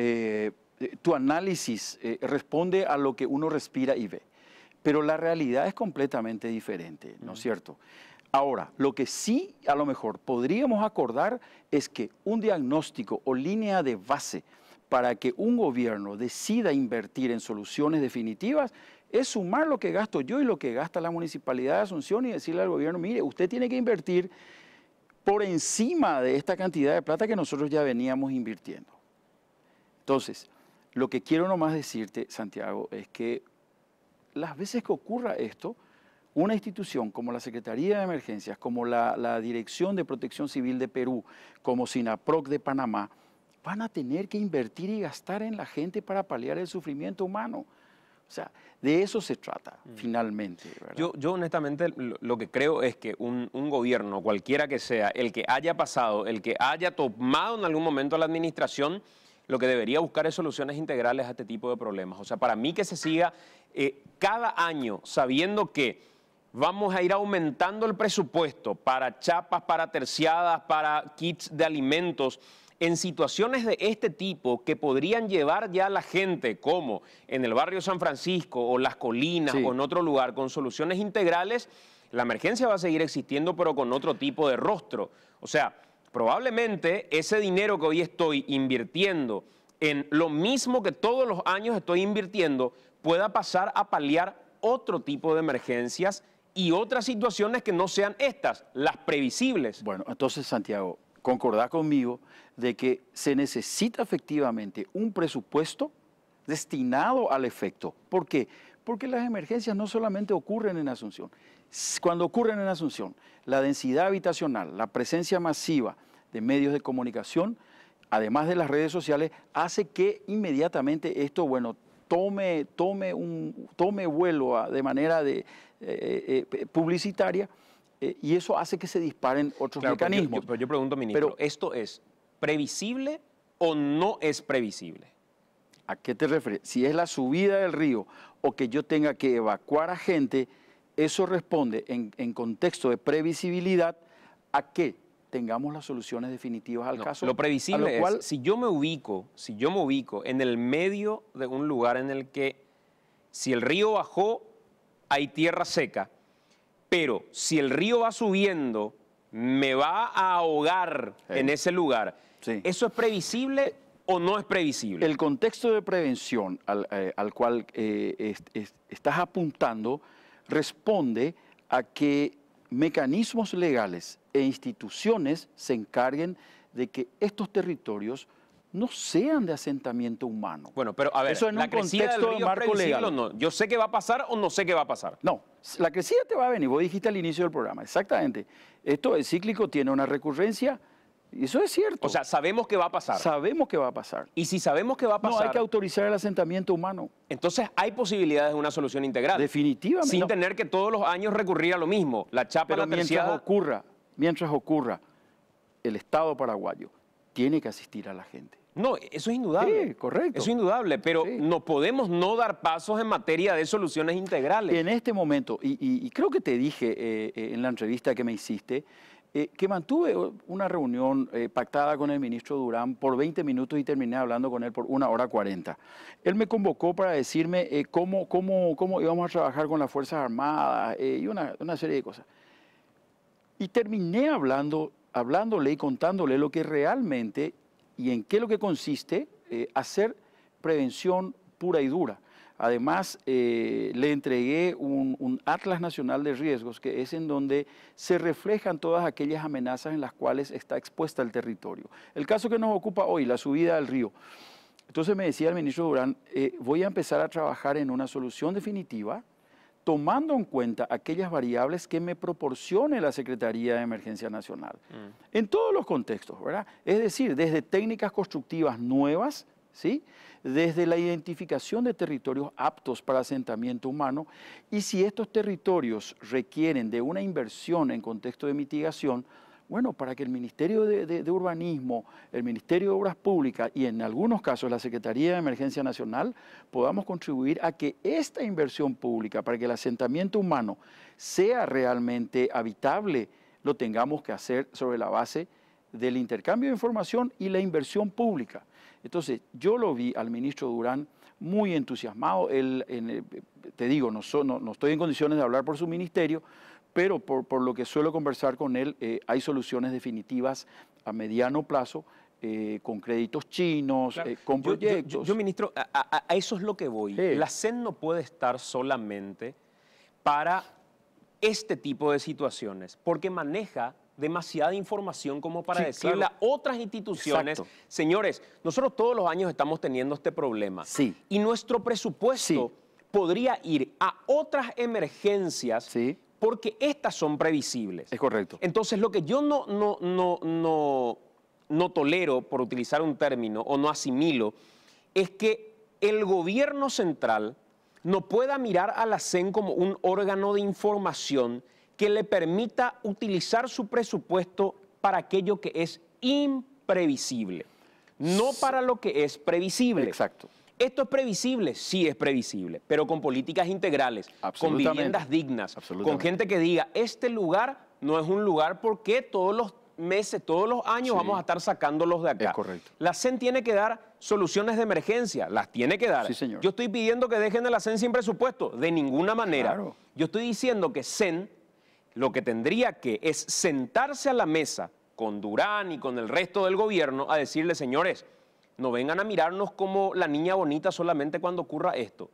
tu análisis responde a lo que uno respira y ve, pero la realidad es completamente diferente, ¿no es cierto? Ahora, lo que sí a lo mejor podríamos acordar es que un diagnóstico o línea de base para que un gobierno decida invertir en soluciones definitivas es sumar lo que gasto yo y lo que gasta la Municipalidad de Asunción y decirle al gobierno, mire, usted tiene que invertir por encima de esta cantidad de plata que nosotros ya veníamos invirtiendo. Entonces, lo que quiero nomás decirte, Santiago, es que las veces que ocurra esto, una institución como la Secretaría de Emergencias, como la Dirección de Protección Civil de Perú, como SINAPROC de Panamá, van a tener que invertir y gastar en la gente para paliar el sufrimiento humano. O sea, de eso se trata, finalmente, ¿verdad? Yo honestamente lo que creo es que un gobierno, cualquiera que sea, el que haya pasado, el que haya tomado en algún momento la administración, lo que debería buscar es soluciones integrales a este tipo de problemas. O sea, para mí que se siga cada año sabiendo que vamos a ir aumentando el presupuesto para chapas, para terciadas, para kits de alimentos, en situaciones de este tipo que podrían llevar ya a la gente, como en el barrio San Francisco o Las Colinas o en otro lugar, con soluciones integrales, la emergencia va a seguir existiendo, pero con otro tipo de rostro. O sea, probablemente ese dinero que hoy estoy invirtiendo en lo mismo que todos los años estoy invirtiendo, pueda pasar a paliar otro tipo de emergencias y otras situaciones que no sean estas, las previsibles. Bueno, entonces, Santiago, concordá conmigo de que se necesita efectivamente un presupuesto destinado al efecto. ¿Por qué? Porque las emergencias no solamente ocurren en Asunción. Cuando ocurren en Asunción, la densidad habitacional, la presencia masiva de medios de comunicación, además de las redes sociales, hace que inmediatamente esto, bueno, tome vuelo de manera publicitaria y eso hace que se disparen otros mecanismos. Pero yo pregunto, ministro, ¿esto es previsible o no es previsible? ¿A qué te refieres? Si es la subida del río o que yo tenga que evacuar a gente, eso responde en contexto de previsibilidad a que tengamos las soluciones definitivas al caso. Lo previsible es, si yo me ubico en el medio de un lugar en el que si el río bajó, hay tierra seca, pero si el río va subiendo, me va a ahogar en ese lugar. ¿Eso es previsible o no es previsible? El contexto de prevención al cual estás apuntando responde a que mecanismos legales e instituciones se encarguen de que estos territorios no sean de asentamiento humano. Bueno, pero a ver, eso en ¿la un crecida del contexto río de es marco previsible legal o no? ¿Yo sé qué va a pasar o no sé qué va a pasar? No, la crecida te va a venir, vos dijiste al inicio del programa, exactamente. Esto es cíclico, tiene una recurrencia, y eso es cierto. O sea, sabemos que va a pasar. Sabemos que va a pasar. Y si sabemos que va a pasar... No hay que autorizar el asentamiento humano. Entonces hay posibilidades de una solución integral. Definitivamente. Sin no. tener que todos los años recurrir a lo mismo. La chapa, Pero la terciada... mientras ocurra, el Estado paraguayo tiene que asistir a la gente. No, eso es indudable. Sí, correcto. Eso es indudable, pero Sí. no podemos no dar pasos en materia de soluciones integrales. En este momento, y creo que te dije en la entrevista que me hiciste, que mantuve una reunión pactada con el ministro Durán por 20 minutos y terminé hablando con él por 1 hora 40. Él me convocó para decirme cómo íbamos a trabajar con las Fuerzas Armadas y una serie de cosas. Y terminé hablándole y contándole lo que realmente y en qué es lo que consiste hacer prevención pura y dura. Además, le entregué un Atlas Nacional de Riesgos, que es en donde se reflejan todas aquellas amenazas en las cuales está expuesta el territorio. El caso que nos ocupa hoy, la subida al río. Entonces me decía el ministro Durán, voy a empezar a trabajar en una solución definitiva, tomando en cuenta aquellas variables que me proporcione la Secretaría de Emergencia Nacional. En todos los contextos, ¿verdad? Es decir, desde técnicas constructivas nuevas, ¿sí?, desde la identificación de territorios aptos para asentamiento humano, y si estos territorios requieren de una inversión en contexto de mitigación, bueno, para que el Ministerio de Urbanismo, el Ministerio de Obras Públicas y en algunos casos la Secretaría de Emergencia Nacional podamos contribuir a que esta inversión pública, para que el asentamiento humano sea realmente habitable, lo tengamos que hacer sobre la base del intercambio de información y la inversión pública. Entonces, yo lo vi al ministro Durán muy entusiasmado. Te digo, no estoy en condiciones de hablar por su ministerio, pero por lo que suelo conversar con él, hay soluciones definitivas a mediano plazo, con créditos chinos, Claro. con proyectos. Yo, ministro, a eso es lo que voy. Sí. La CEN no puede estar solamente para este tipo de situaciones, porque maneja demasiada información como para Sí, decirle claro. a otras instituciones, Exacto. señores, nosotros todos los años estamos teniendo este problema. Sí. Y nuestro presupuesto podría ir a otras emergencias porque estas son previsibles. Es correcto. Entonces, lo que yo no tolero, por utilizar un término, o no asimilo, es que el gobierno central no pueda mirar a la CEN como un órgano de información que le permita utilizar su presupuesto para aquello que es imprevisible, no para lo que es previsible. Exacto. ¿Esto es previsible? Sí es previsible, pero con políticas integrales, con Absolutamente. viviendas dignas, con Absolutamente. gente que diga, este lugar no es un lugar porque todos los meses, todos los años Sí. vamos a estar sacándolos de acá. Es correcto. La CEN tiene que dar soluciones de emergencia, las tiene que dar. Sí, señor. Yo estoy pidiendo que dejen a la CEN sin presupuesto, de ninguna manera. Claro. Yo estoy diciendo que CEN lo que tendría que es sentarse a la mesa con Durán y con el resto del gobierno a decirle, señores, no vengan a mirarnos como la niña bonita solamente cuando ocurra esto.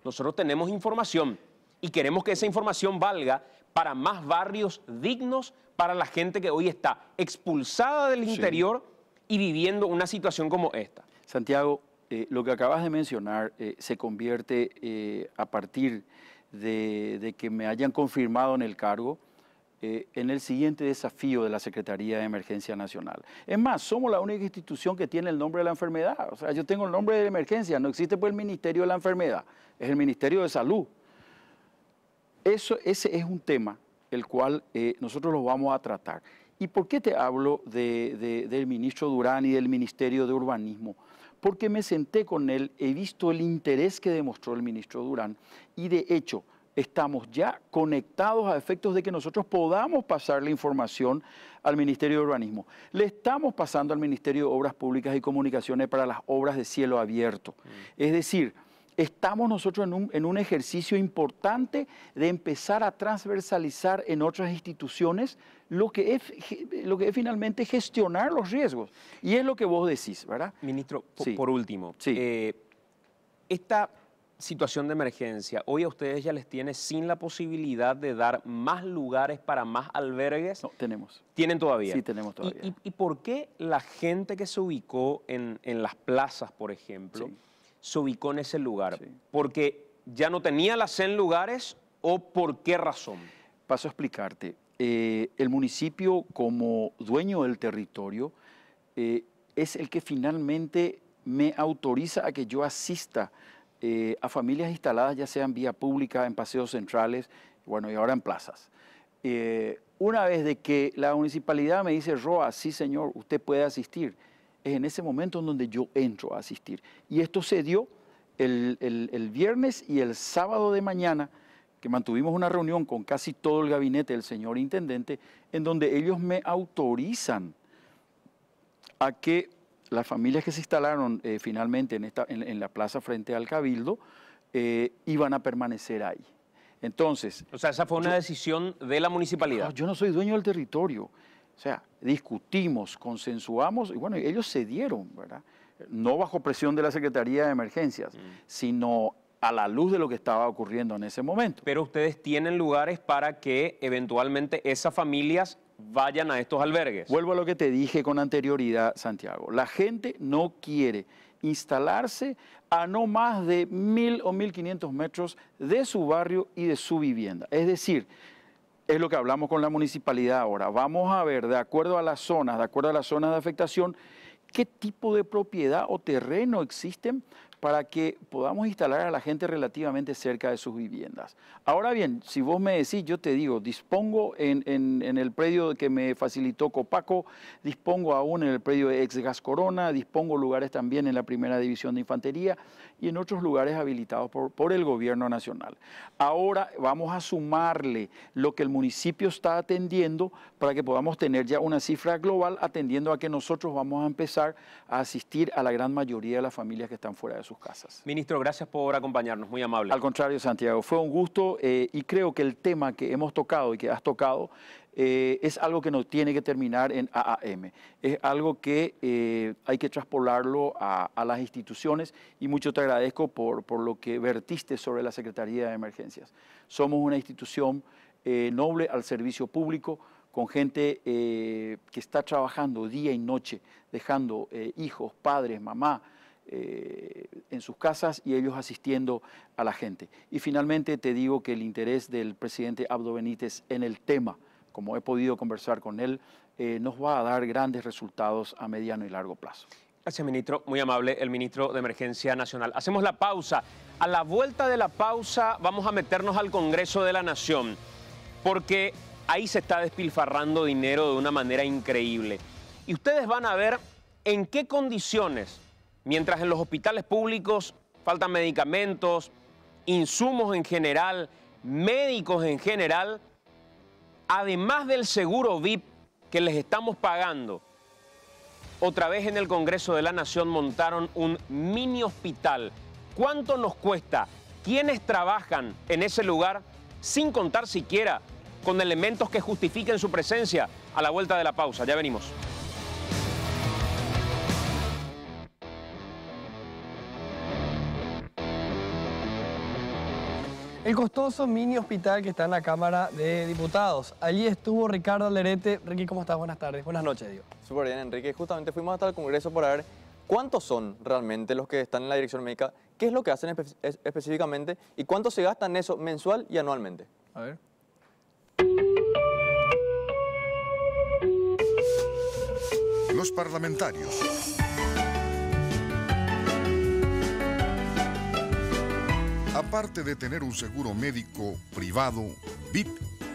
Nosotros tenemos información y queremos que esa información valga para más barrios dignos para la gente que hoy está expulsada del interior y viviendo una situación como esta. Santiago, lo que acabas de mencionar se convierte a partir de que me hayan confirmado en el cargo en el siguiente desafío de la Secretaría de Emergencia Nacional. Es más, somos la única institución que tiene el nombre de la enfermedad. O sea, yo tengo el nombre de la emergencia, no existe pues el Ministerio de la Enfermedad, es el Ministerio de Salud. Ese es un tema el cual nosotros lo vamos a tratar. ¿Y por qué te hablo del ministro Durán y del Ministerio de Urbanismo? Porque me senté con él, he visto el interés que demostró el ministro Durán y de hecho estamos ya conectados a efectos de que nosotros podamos pasar la información al Ministerio de Urbanismo. Le estamos pasando al Ministerio de Obras Públicas y Comunicaciones para las obras de cielo abierto. Es decir, estamos nosotros en un ejercicio importante de empezar a transversalizar en otras instituciones lo que es finalmente gestionar los riesgos. Y es lo que vos decís, ¿verdad? Ministro, Sí. por último, Sí. esta situación de emergencia, hoy a ustedes ya les tiene sin la posibilidad de dar más lugares para más albergues. No, tenemos. ¿Tienen todavía? Sí, tenemos todavía. ¿Y por qué la gente que se ubicó en las plazas, por ejemplo, Sí. se ubicó en ese lugar? Sí. ¿Porque ya no tenía las 100 lugares o por qué razón? Paso a explicarte. El municipio, como dueño del territorio, es el que finalmente me autoriza a que yo asista a familias instaladas, ya sea en vía pública, en paseos centrales, bueno, y ahora en plazas. Una vez de que la municipalidad me dice, Roa, sí señor, usted puede asistir, es en ese momento en donde yo entro a asistir. Y esto se dio el viernes y el sábado de mañana, que mantuvimos una reunión con casi todo el gabinete del señor intendente, en donde ellos me autorizan a que las familias que se instalaron finalmente en la plaza frente al Cabildo iban a permanecer ahí. Entonces... O sea, esa fue una decisión de la municipalidad. No, yo no soy dueño del territorio. O sea, discutimos, consensuamos, y bueno, ellos cedieron, ¿verdad? No bajo presión de la Secretaría de Emergencias, sino a la luz de lo que estaba ocurriendo en ese momento. Pero ustedes tienen lugares para que eventualmente esas familias vayan a estos albergues. Vuelvo a lo que te dije con anterioridad, Santiago. La gente no quiere instalarse a no más de 1.000 o 1.500 metros de su barrio y de su vivienda. Es decir, es lo que hablamos con la municipalidad ahora. Vamos a ver, de acuerdo a las zonas de afectación, qué tipo de propiedad o terreno existen para que podamos instalar a la gente relativamente cerca de sus viviendas. Ahora bien, si vos me decís, yo te digo, dispongo en el predio que me facilitó Copaco, dispongo aún en el predio de Ex Gas Corona, dispongo lugares también en la Primera División de Infantería y en otros lugares habilitados por el Gobierno Nacional. Ahora vamos a sumarle lo que el municipio está atendiendo para que podamos tener ya una cifra global atendiendo a que nosotros vamos a empezar a asistir a la gran mayoría de las familias que están fuera de sus casas. Ministro, gracias por acompañarnos, muy amable. Al contrario, Santiago, fue un gusto y creo que el tema que hemos tocado y que has tocado es algo que no tiene que terminar en AAM. Es algo que hay que traspolarlo a las instituciones y mucho te agradezco por lo que vertiste sobre la Secretaría de Emergencias. Somos una institución noble al servicio público, con gente que está trabajando día y noche, dejando hijos, padres, mamá, en sus casas y ellos asistiendo a la gente. Y finalmente te digo que el interés del presidente Abdo Benítez en el tema, como he podido conversar con él, nos va a dar grandes resultados a mediano y largo plazo. Gracias, ministro. Muy amable, el ministro de Emergencia Nacional. Hacemos la pausa. A la vuelta de la pausa vamos a meternos al Congreso de la Nación, porque ahí se está despilfarrando dinero de una manera increíble. Y ustedes van a ver en qué condiciones, mientras en los hospitales públicos faltan medicamentos, insumos en general, médicos en general, además del seguro VIP que les estamos pagando, otra vez en el Congreso de la Nación montaron un mini hospital. ¿Cuánto nos cuesta? ¿Quiénes trabajan en ese lugar? Sin contar siquiera con elementos que justifiquen su presencia. A la vuelta de la pausa, ya venimos. El costoso mini hospital que está en la Cámara de Diputados. Allí estuvo Ricardo Alderete. Ricky, ¿cómo estás? Buenas tardes. Buenas noches, digo. Súper bien, Enrique. Justamente fuimos hasta el Congreso para ver cuántos son realmente los que están en la dirección médica, qué es lo que hacen específicamente y cuánto se gasta en eso mensual y anualmente. A ver. Los parlamentarios. Aparte de tener un seguro médico privado, VIP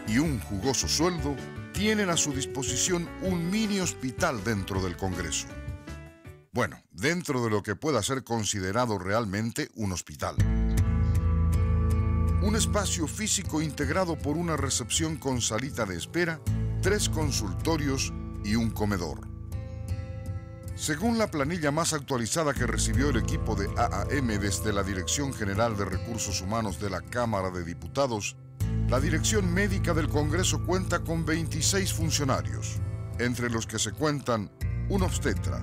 y un jugoso sueldo, tienen a su disposición un mini hospital dentro del Congreso. Bueno, dentro de lo que pueda ser considerado realmente un hospital. Un espacio físico integrado por una recepción con salita de espera, 3 consultorios y un comedor. Según la planilla más actualizada que recibió el equipo de AAM desde la Dirección General de Recursos Humanos de la Cámara de Diputados, la Dirección Médica del Congreso cuenta con 26 funcionarios, entre los que se cuentan un obstetra,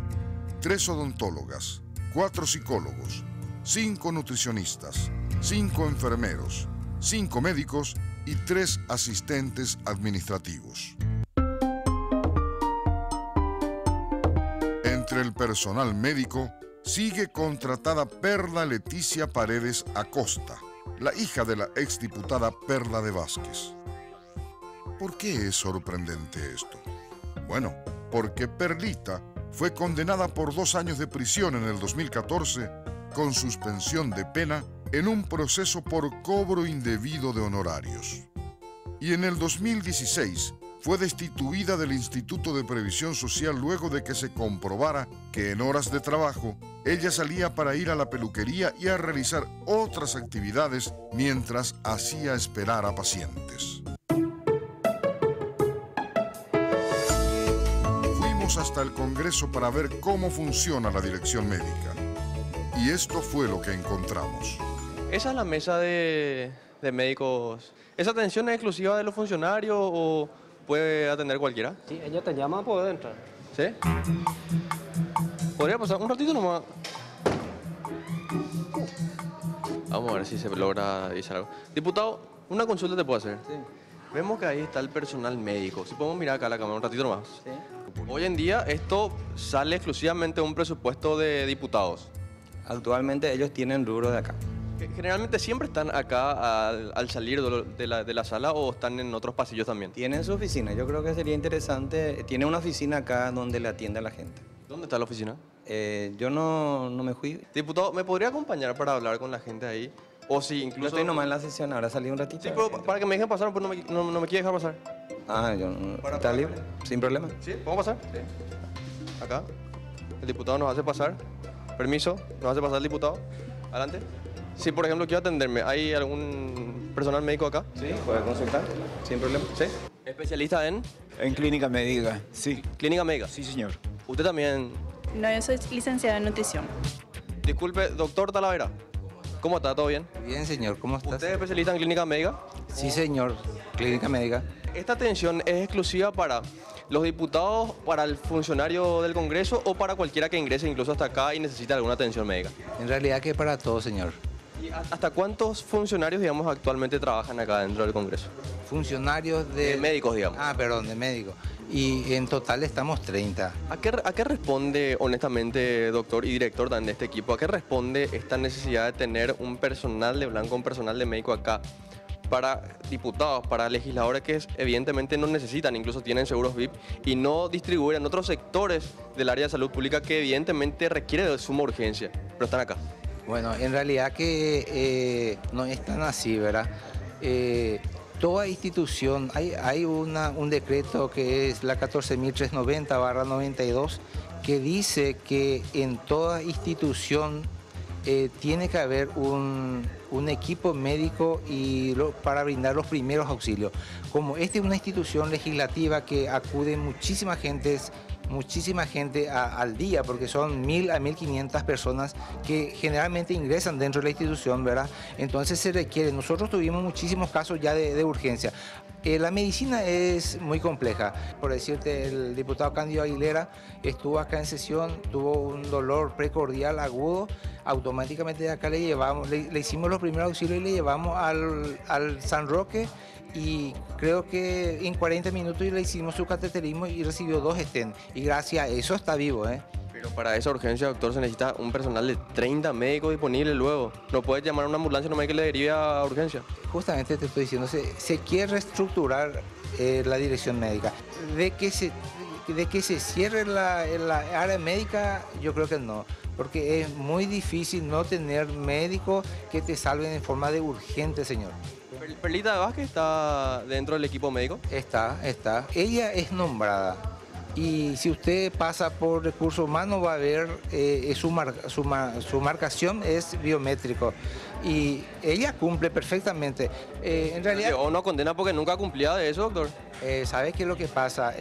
3 odontólogas, 4 psicólogos, 5 nutricionistas, 5 enfermeros, 5 médicos y 3 asistentes administrativos. Entre el personal médico sigue contratada Perla Leticia Paredes Acosta, la hija de la exdiputada Perla de Vázquez. ¿Por qué es sorprendente esto? Bueno, porque Perlita fue condenada por 2 años de prisión en el 2014 con suspensión de pena en un proceso por cobro indebido de honorarios. Y en el 2016 fue destituida del Instituto de Previsión Social luego de que se comprobara que en horas de trabajo ella salía para ir a la peluquería y a realizar otras actividades mientras hacía esperar a pacientes. Fuimos hasta el Congreso para ver cómo funciona la dirección médica. Y esto fue lo que encontramos. Esa es la mesa de médicos. ¿Esa atención es exclusiva de los funcionarios o puede atender cualquiera? Sí, ella te llama a poder entrar. ¿Sí? ¿Podría pasar un ratito nomás? Vamos a ver si se logra decir algo. Diputado, una consulta te puedo hacer. Sí. Vemos que ahí está el personal médico. Si podemos mirar acá a la cámara un ratito nomás. Sí. Hoy en día esto sale exclusivamente de un presupuesto de diputados. Actualmente ellos tienen rubro de acá. Generalmente siempre están acá al salir de la sala o están en otros pasillos también. Tienen su oficina. Yo creo que sería interesante. Tiene una oficina acá donde le atiende a la gente. ¿Dónde está la oficina? Yo no me fui. Diputado, ¿me podría acompañar para hablar con la gente ahí? O si incluso... Yo estoy nomás en la sesión, ahora salí un ratito. Sí, pero para que me dejen pasar, pues no me quiere dejar pasar. Ah, ¿está libre? Sin problema. ¿Sí? ¿Podemos pasar? Sí. Acá. El diputado nos hace pasar. Permiso, nos hace pasar el diputado. Adelante. Si, por ejemplo, quiero atenderme, ¿hay algún personal médico acá? Sí, puede consultar, sin problema. ¿Sí? ¿Especialista en? En clínica médica, sí. ¿Clínica médica? Sí, señor. ¿Usted también? No, yo soy licenciada en nutrición. Disculpe, doctor Talavera. ¿Cómo está? ¿Todo bien? Bien, señor. ¿Cómo estás? ¿Usted es especialista en clínica médica? Sí, señor. Clínica médica. ¿Esta atención es exclusiva para los diputados, para el funcionario del Congreso o para cualquiera que ingrese incluso hasta acá y necesite alguna atención médica? En realidad que para todos, señor. ¿Y hasta cuántos funcionarios, digamos, actualmente trabajan acá dentro del Congreso? Funcionarios de... médicos, digamos. Ah, perdón, de médicos. Y en total estamos 30. ¿A qué responde, honestamente, doctor y director de este equipo, a qué responde esta necesidad de tener un personal de blanco, un personal de médico acá para diputados, para legisladores que evidentemente no necesitan, incluso tienen seguros VIP, y no distribuir en otros sectores del área de salud pública que evidentemente requiere de suma urgencia, pero están acá? Bueno, en realidad que no es tan así, ¿verdad? Toda institución, hay un decreto que es la 14.390/92 que dice que en toda institución tiene que haber un equipo médico para brindar los primeros auxilios. Como esta es una institución legislativa que acude muchísima gente al día, porque son 1.000 a 1.500 personas que generalmente ingresan dentro de la institución, ¿verdad? Entonces se requiere. Nosotros tuvimos muchísimos casos ya de urgencia. La medicina es muy compleja. Por decirte, el diputado Cándido Aguilera estuvo acá en sesión, tuvo un dolor precordial agudo, automáticamente de acá le hicimos los primeros auxilios y le llevamos al San Roque, y creo que en 40 minutos le hicimos su cateterismo y recibió 2 stents. Y gracias a eso está vivo, ¿eh? Pero para esa urgencia, doctor, se necesita un personal de 30 médicos disponibles luego. No puede llamar a una ambulancia nomás que le derive a urgencia. Justamente te estoy diciendo, se quiere reestructurar la dirección médica. De que se cierre la área médica, yo creo que no. Porque es muy difícil no tener médicos que te salven en forma de urgente, señor. ¿Perlita de Vázquez está dentro del equipo médico? Está. Ella es nombrada. Y si usted pasa por recursos humanos va a ver su marcación es biométrico. Y ella cumple perfectamente. En realidad... ¿O no condena porque nunca cumplía de eso, doctor? ¿Sabe qué es lo que pasa?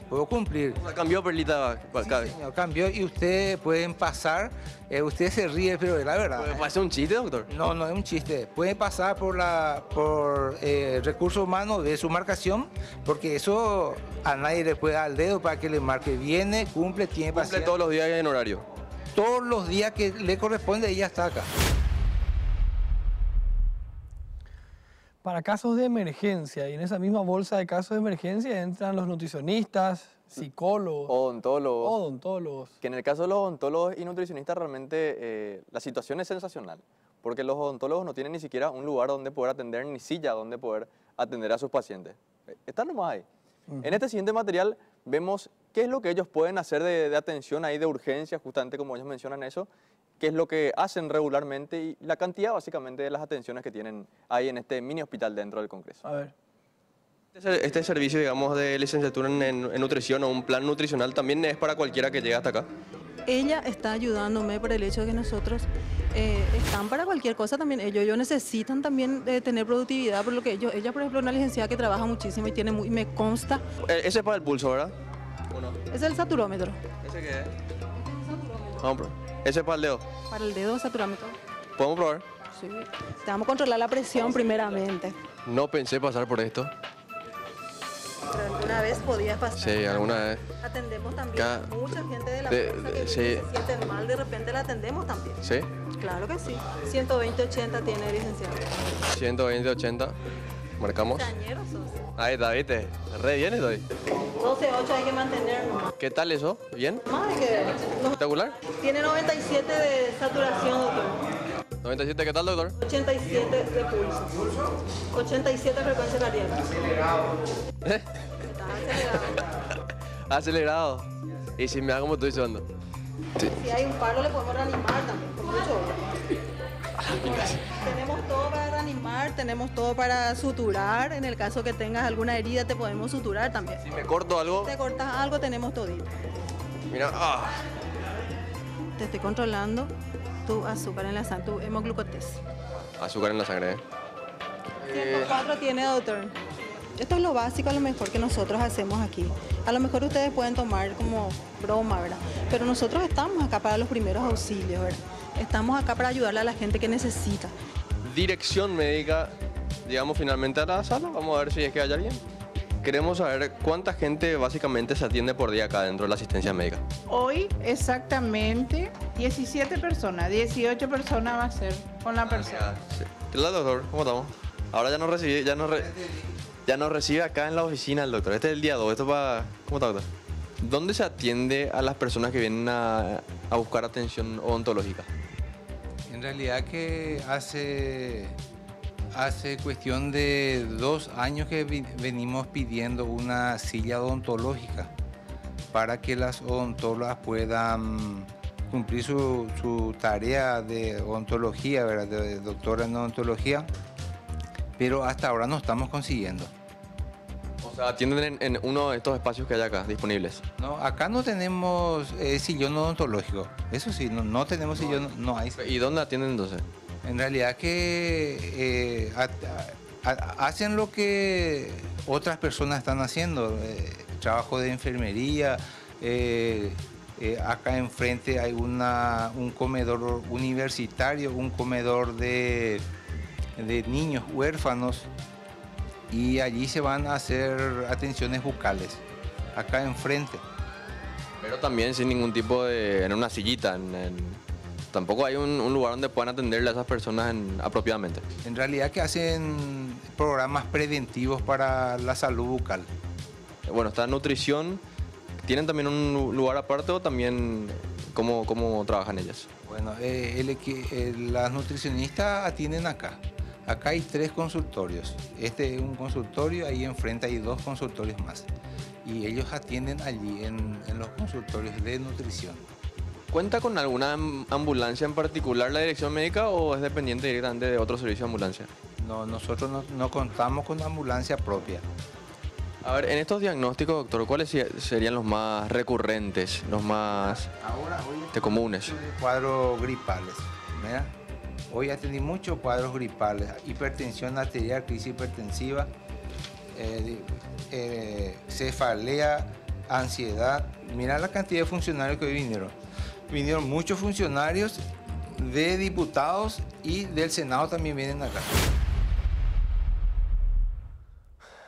Puedo cumplir. Cambió, Perlita. Sí, señor, cambió y ustedes pueden pasar. Usted se ríe, pero es la verdad. ¿Puede ser un chiste, doctor? No, no es un chiste. Pueden pasar por recursos humanos de su marcación, porque eso a nadie le puede dar el dedo para que le marque. Viene, cumple, tiene paciencia. Cumple todos los días en horario. Todos los días que le corresponde, ella está acá. Para casos de emergencia, y en esa misma bolsa de casos de emergencia entran los nutricionistas, psicólogos, odontólogos. Que en el caso de los odontólogos y nutricionistas realmente la situación es sensacional, porque los odontólogos no tienen ni siquiera un lugar donde poder atender, ni silla donde poder atender a sus pacientes. Están nomás ahí. En este siguiente material vemos qué es lo que ellos pueden hacer de atención ahí, de urgencia, justamente como ellos mencionan eso, qué es lo que hacen regularmente y la cantidad básicamente de las atenciones que tienen ahí en este mini hospital dentro del Congreso. A ver. Este servicio, digamos, de licenciatura en nutrición o un plan nutricional también es para cualquiera que llegue hasta acá. Ella está ayudándome por el hecho de que nosotros están para cualquier cosa también. Ellos necesitan también tener productividad, por lo que ella, por ejemplo, es una licenciada que trabaja muchísimo y me consta. Ese es para el pulso, ¿verdad? ¿O no? Es el saturómetro. ¿Ese qué es? Vamos a probar. ¿Ese es para el dedo? Para el dedo, saturómetro. ¿Podemos probar? Sí. Te vamos a controlar la presión primeramente. No pensé pasar por esto. Pero alguna vez podías pasar. Sí, alguna vez. Atendemos también a mucha gente de la fuerza que se sienten mal, de repente la atendemos también. ¿Sí? Claro que sí. 120-80 tiene licenciado. 120-80. Marcamos. Ahí está, ¿viste? Re bien estoy. 12-8 hay que mantener nomás. ¿Qué tal eso? ¿Bien? Más que ¿Espectacular? Tiene 97 de saturación, doctor. 97, ¿qué tal, doctor? 87 de pulso. 87 frecuencia cardíaca. ¿Eh? Está acelerado. Acelerado. Y si me da como estoy sudando. Sí. Si hay un paro le podemos reanimar también, con mucho oro. Tenemos todo para reanimar, tenemos todo para suturar. En el caso que tengas alguna herida te podemos suturar también. Si me corto algo. Si te cortas algo tenemos todito. Mira, Te estoy controlando tu azúcar en la sangre, tu hemoglucotés. Azúcar en la sangre, 104 tiene, doctor. Esto es lo básico a lo mejor que nosotros hacemos aquí. A lo mejor ustedes pueden tomar como broma, ¿verdad? Pero nosotros estamos acá para los primeros auxilios, ¿verdad? Estamos acá para ayudarle a la gente que necesita. Dirección médica. Llegamos finalmente a la sala. Vamos a ver si es que hay alguien. Queremos saber cuánta gente básicamente se atiende por día acá dentro de la asistencia médica. Hoy exactamente 17 personas, 18 personas va a ser con la persona. Sí. ¿Qué tal, doctor? ¿Cómo estamos? Ahora ya nos recibe, ya nos recibe acá en la oficina el doctor. Este es el día 2. Esto para... ¿Cómo está, doctor? ¿Dónde se atiende a las personas que vienen a buscar atención odontológica? En realidad que hace cuestión de 2 años que venimos pidiendo una silla odontológica para que las odontólogas puedan cumplir su tarea de odontología, ¿verdad? De doctora en odontología, pero hasta ahora no estamos consiguiendo. O sea, atienden en uno de estos espacios que hay acá disponibles. No, acá no tenemos sillón odontológico. Eso sí, no tenemos sillón, no hay. ¿Y dónde atienden entonces? En realidad que hacen lo que otras personas están haciendo, trabajo de enfermería. Acá enfrente hay un comedor universitario, un comedor de niños huérfanos. Y allí se van a hacer atenciones bucales, acá enfrente. Pero también sin ningún tipo de... en una sillita, tampoco hay un lugar donde puedan atenderle a esas personas apropiadamente. En realidad que hacen programas preventivos para la salud bucal. Bueno, está nutrición. ¿Tienen también un lugar aparte o también cómo trabajan ellas? Bueno, las nutricionistas atienden acá. Acá hay 3 consultorios. Este es un consultorio, ahí enfrente hay 2 consultorios más. Y ellos atienden allí en los consultorios de nutrición. ¿Cuenta con alguna ambulancia en particular la dirección médica o es dependiente directamente de otro servicio de ambulancia? No, nosotros no contamos con ambulancia propia. A ver, en estos diagnósticos, doctor, ¿cuáles serían los más recurrentes, los más comunes? Cuadros gripales. Mira, hoy atendí muchos cuadros gripales, hipertensión arterial, crisis hipertensiva, cefalea, ansiedad. Mira la cantidad de funcionarios que hoy vinieron. Vinieron muchos funcionarios de diputados y del Senado también vienen acá.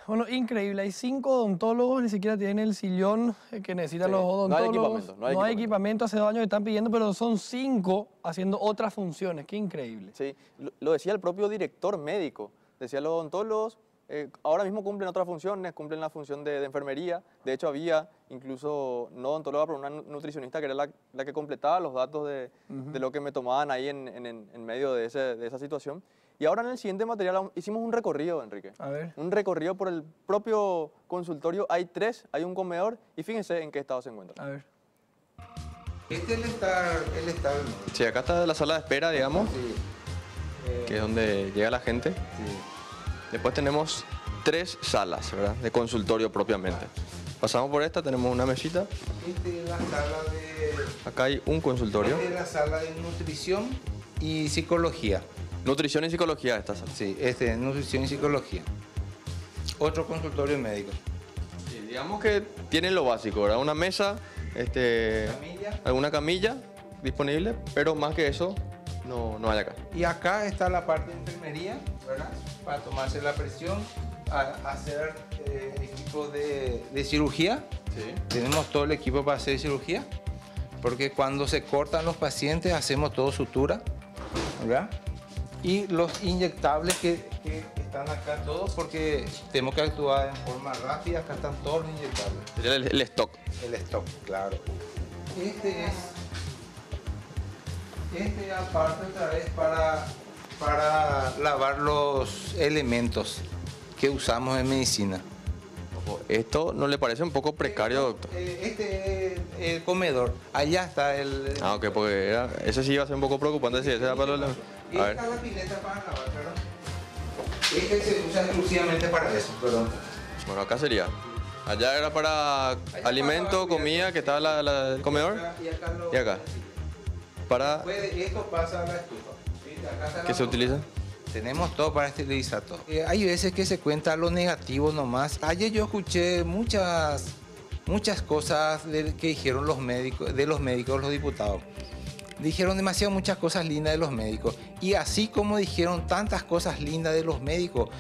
Bueno, increíble. Hay 5 odontólogos, ni siquiera tienen el sillón que necesitan Sí, los odontólogos. no hay equipamiento. Hace 2 años que están pidiendo, pero son 5 haciendo otras funciones. Qué increíble. Sí, lo decía el propio director médico. Decía, los odontólogos ahora mismo cumplen otras funciones, cumplen la función de enfermería. De hecho, había incluso no odontóloga, pero una nutricionista que era la que completaba los datos de lo que me tomaban ahí en medio de esa situación. Y ahora en el siguiente material hicimos un recorrido, Enrique. A ver. Un recorrido por el propio consultorio. Hay 3, hay un comedor y fíjense en qué estado se encuentra. A ver. Este es el estar. Sí, acá está la sala de espera, digamos, que es donde llega la gente. Después tenemos 3 salas, ¿verdad? De consultorio propiamente. Pasamos por esta, tenemos una mesita. Este es la sala de... Acá hay un consultorio. Esta es la sala de nutrición y psicología. Nutrición y psicología esta sala. Sí, este es nutrición y psicología. Otro consultorio médico. Sí, digamos que tienen lo básico, ¿verdad? Una mesa, alguna camilla disponible, pero más que eso no hay acá. Y acá está la parte de enfermería, ¿verdad? Para tomarse la presión, hacer equipo de cirugía. Sí. Tenemos todo el equipo para hacer cirugía, porque cuando se cortan los pacientes hacemos todo sutura, ¿verdad? Y los inyectables que están acá todos, porque tenemos que actuar en forma rápida. Acá están todos los inyectables. Sería el stock. El stock, claro. Este aparte otra vez para lavar los elementos que usamos en medicina. ¿Esto no le parece un poco precario, doctor? Este es el comedor. Allá está el... Ah, ok, porque ese sí iba a ser un poco preocupante si ese era para los... Esta es la pileta para lavar, perdón. Este se usa exclusivamente para eso, perdón. Bueno, acá sería. Allá era para alimento, comida, que estaba el comedor. Y acá. Para... Después de esto pasa a la estufa. ¿Qué se utiliza? Tenemos todo para esterilizar todo. Hay veces que se cuenta lo negativo nomás. Ayer yo escuché muchas cosas que dijeron los médicos, los diputados. Dijeron muchas cosas lindas de los médicos. Y así como dijeron tantas cosas lindas de los médicos,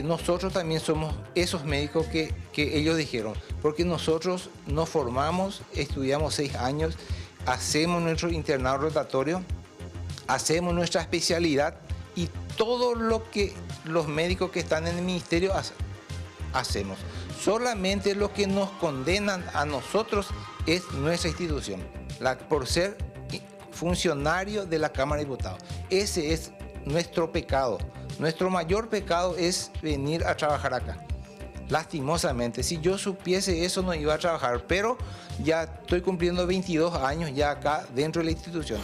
nosotros también somos esos médicos que ellos dijeron. Porque nosotros nos formamos, estudiamos 6 años, hacemos nuestro internado rotatorio, hacemos nuestra especialidad y todo lo que los médicos que están en el ministerio hacemos. Solamente lo que nos condenan a nosotros es nuestra institución, por ser funcionario de la Cámara de Diputados. Ese es nuestro pecado. Nuestro mayor pecado es venir a trabajar acá. Lastimosamente, si yo supiese eso no iba a trabajar, pero ya estoy cumpliendo 22 años ya acá dentro de la institución.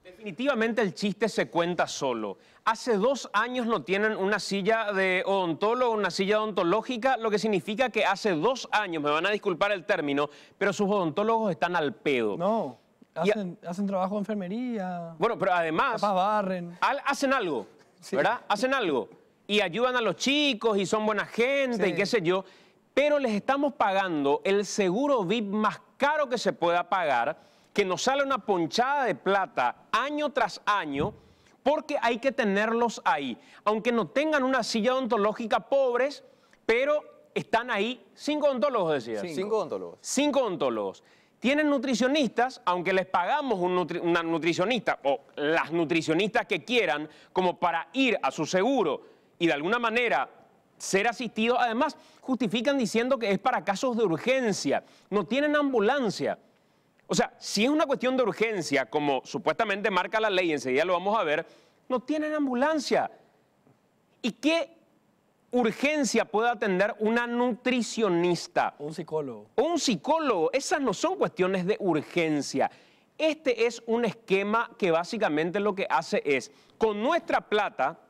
Definitivamente el chiste se cuenta solo. Hace 2 años no tienen una silla de odontólogo, una silla odontológica, lo que significa que hace 2 años, me van a disculpar el término, pero sus odontólogos están al pedo. No, hacen trabajo de enfermería. Bueno, pero además... barren. Hacen algo, ¿verdad? Hacen algo. Y ayudan a los chicos y son buena gente y qué sé yo. Pero les estamos pagando el seguro VIP más caro que se pueda pagar, que nos sale una ponchada de plata año tras año, porque hay que tenerlos ahí. Aunque no tengan una silla odontológica, pobres, pero están ahí. 5 odontólogos, decía. 5 odontólogos. 5 odontólogos. Tienen nutricionistas, aunque les pagamos una nutricionista, o las nutricionistas que quieran, como para ir a su seguro y de alguna manera ser asistidos. Además, justifican diciendo que es para casos de urgencia. No tienen ambulancia. O sea, si es una cuestión de urgencia, como supuestamente marca la ley, enseguida lo vamos a ver, no tienen ambulancia. ¿Y qué urgencia puede atender una nutricionista? Un psicólogo. O un psicólogo. Esas no son cuestiones de urgencia. Este es un esquema que básicamente lo que hace es, con nuestra plata,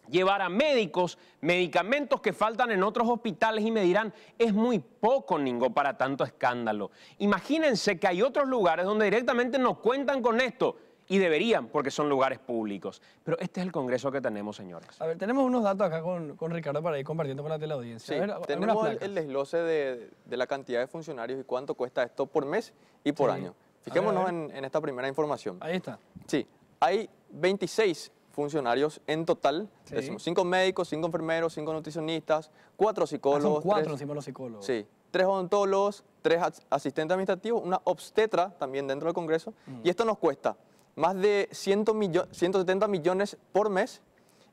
llevar a médicos, medicamentos que faltan en otros hospitales y me dirán, es muy poco, Ningo, para tanto escándalo. Imagínense que hay otros lugares donde directamente no cuentan con esto y deberían porque son lugares públicos. Pero este es el Congreso que tenemos, señores. A ver, tenemos unos datos acá con Ricardo para ir compartiendo con la teleaudiencia. Sí, A ver, tenemos el desglose de la cantidad de funcionarios y cuánto cuesta esto por mes y por año. Fijémonos en esta primera información. Ahí está. Sí, hay 26 funcionarios en total. Sí. Decimos 5 médicos, 5 enfermeros, 5 nutricionistas, 4 psicólogos. Son 4 encima los psicólogos. Sí, 3 odontólogos, 3 asistentes administrativos, una obstetra también dentro del Congreso. Y esto nos cuesta más de 170 millones por mes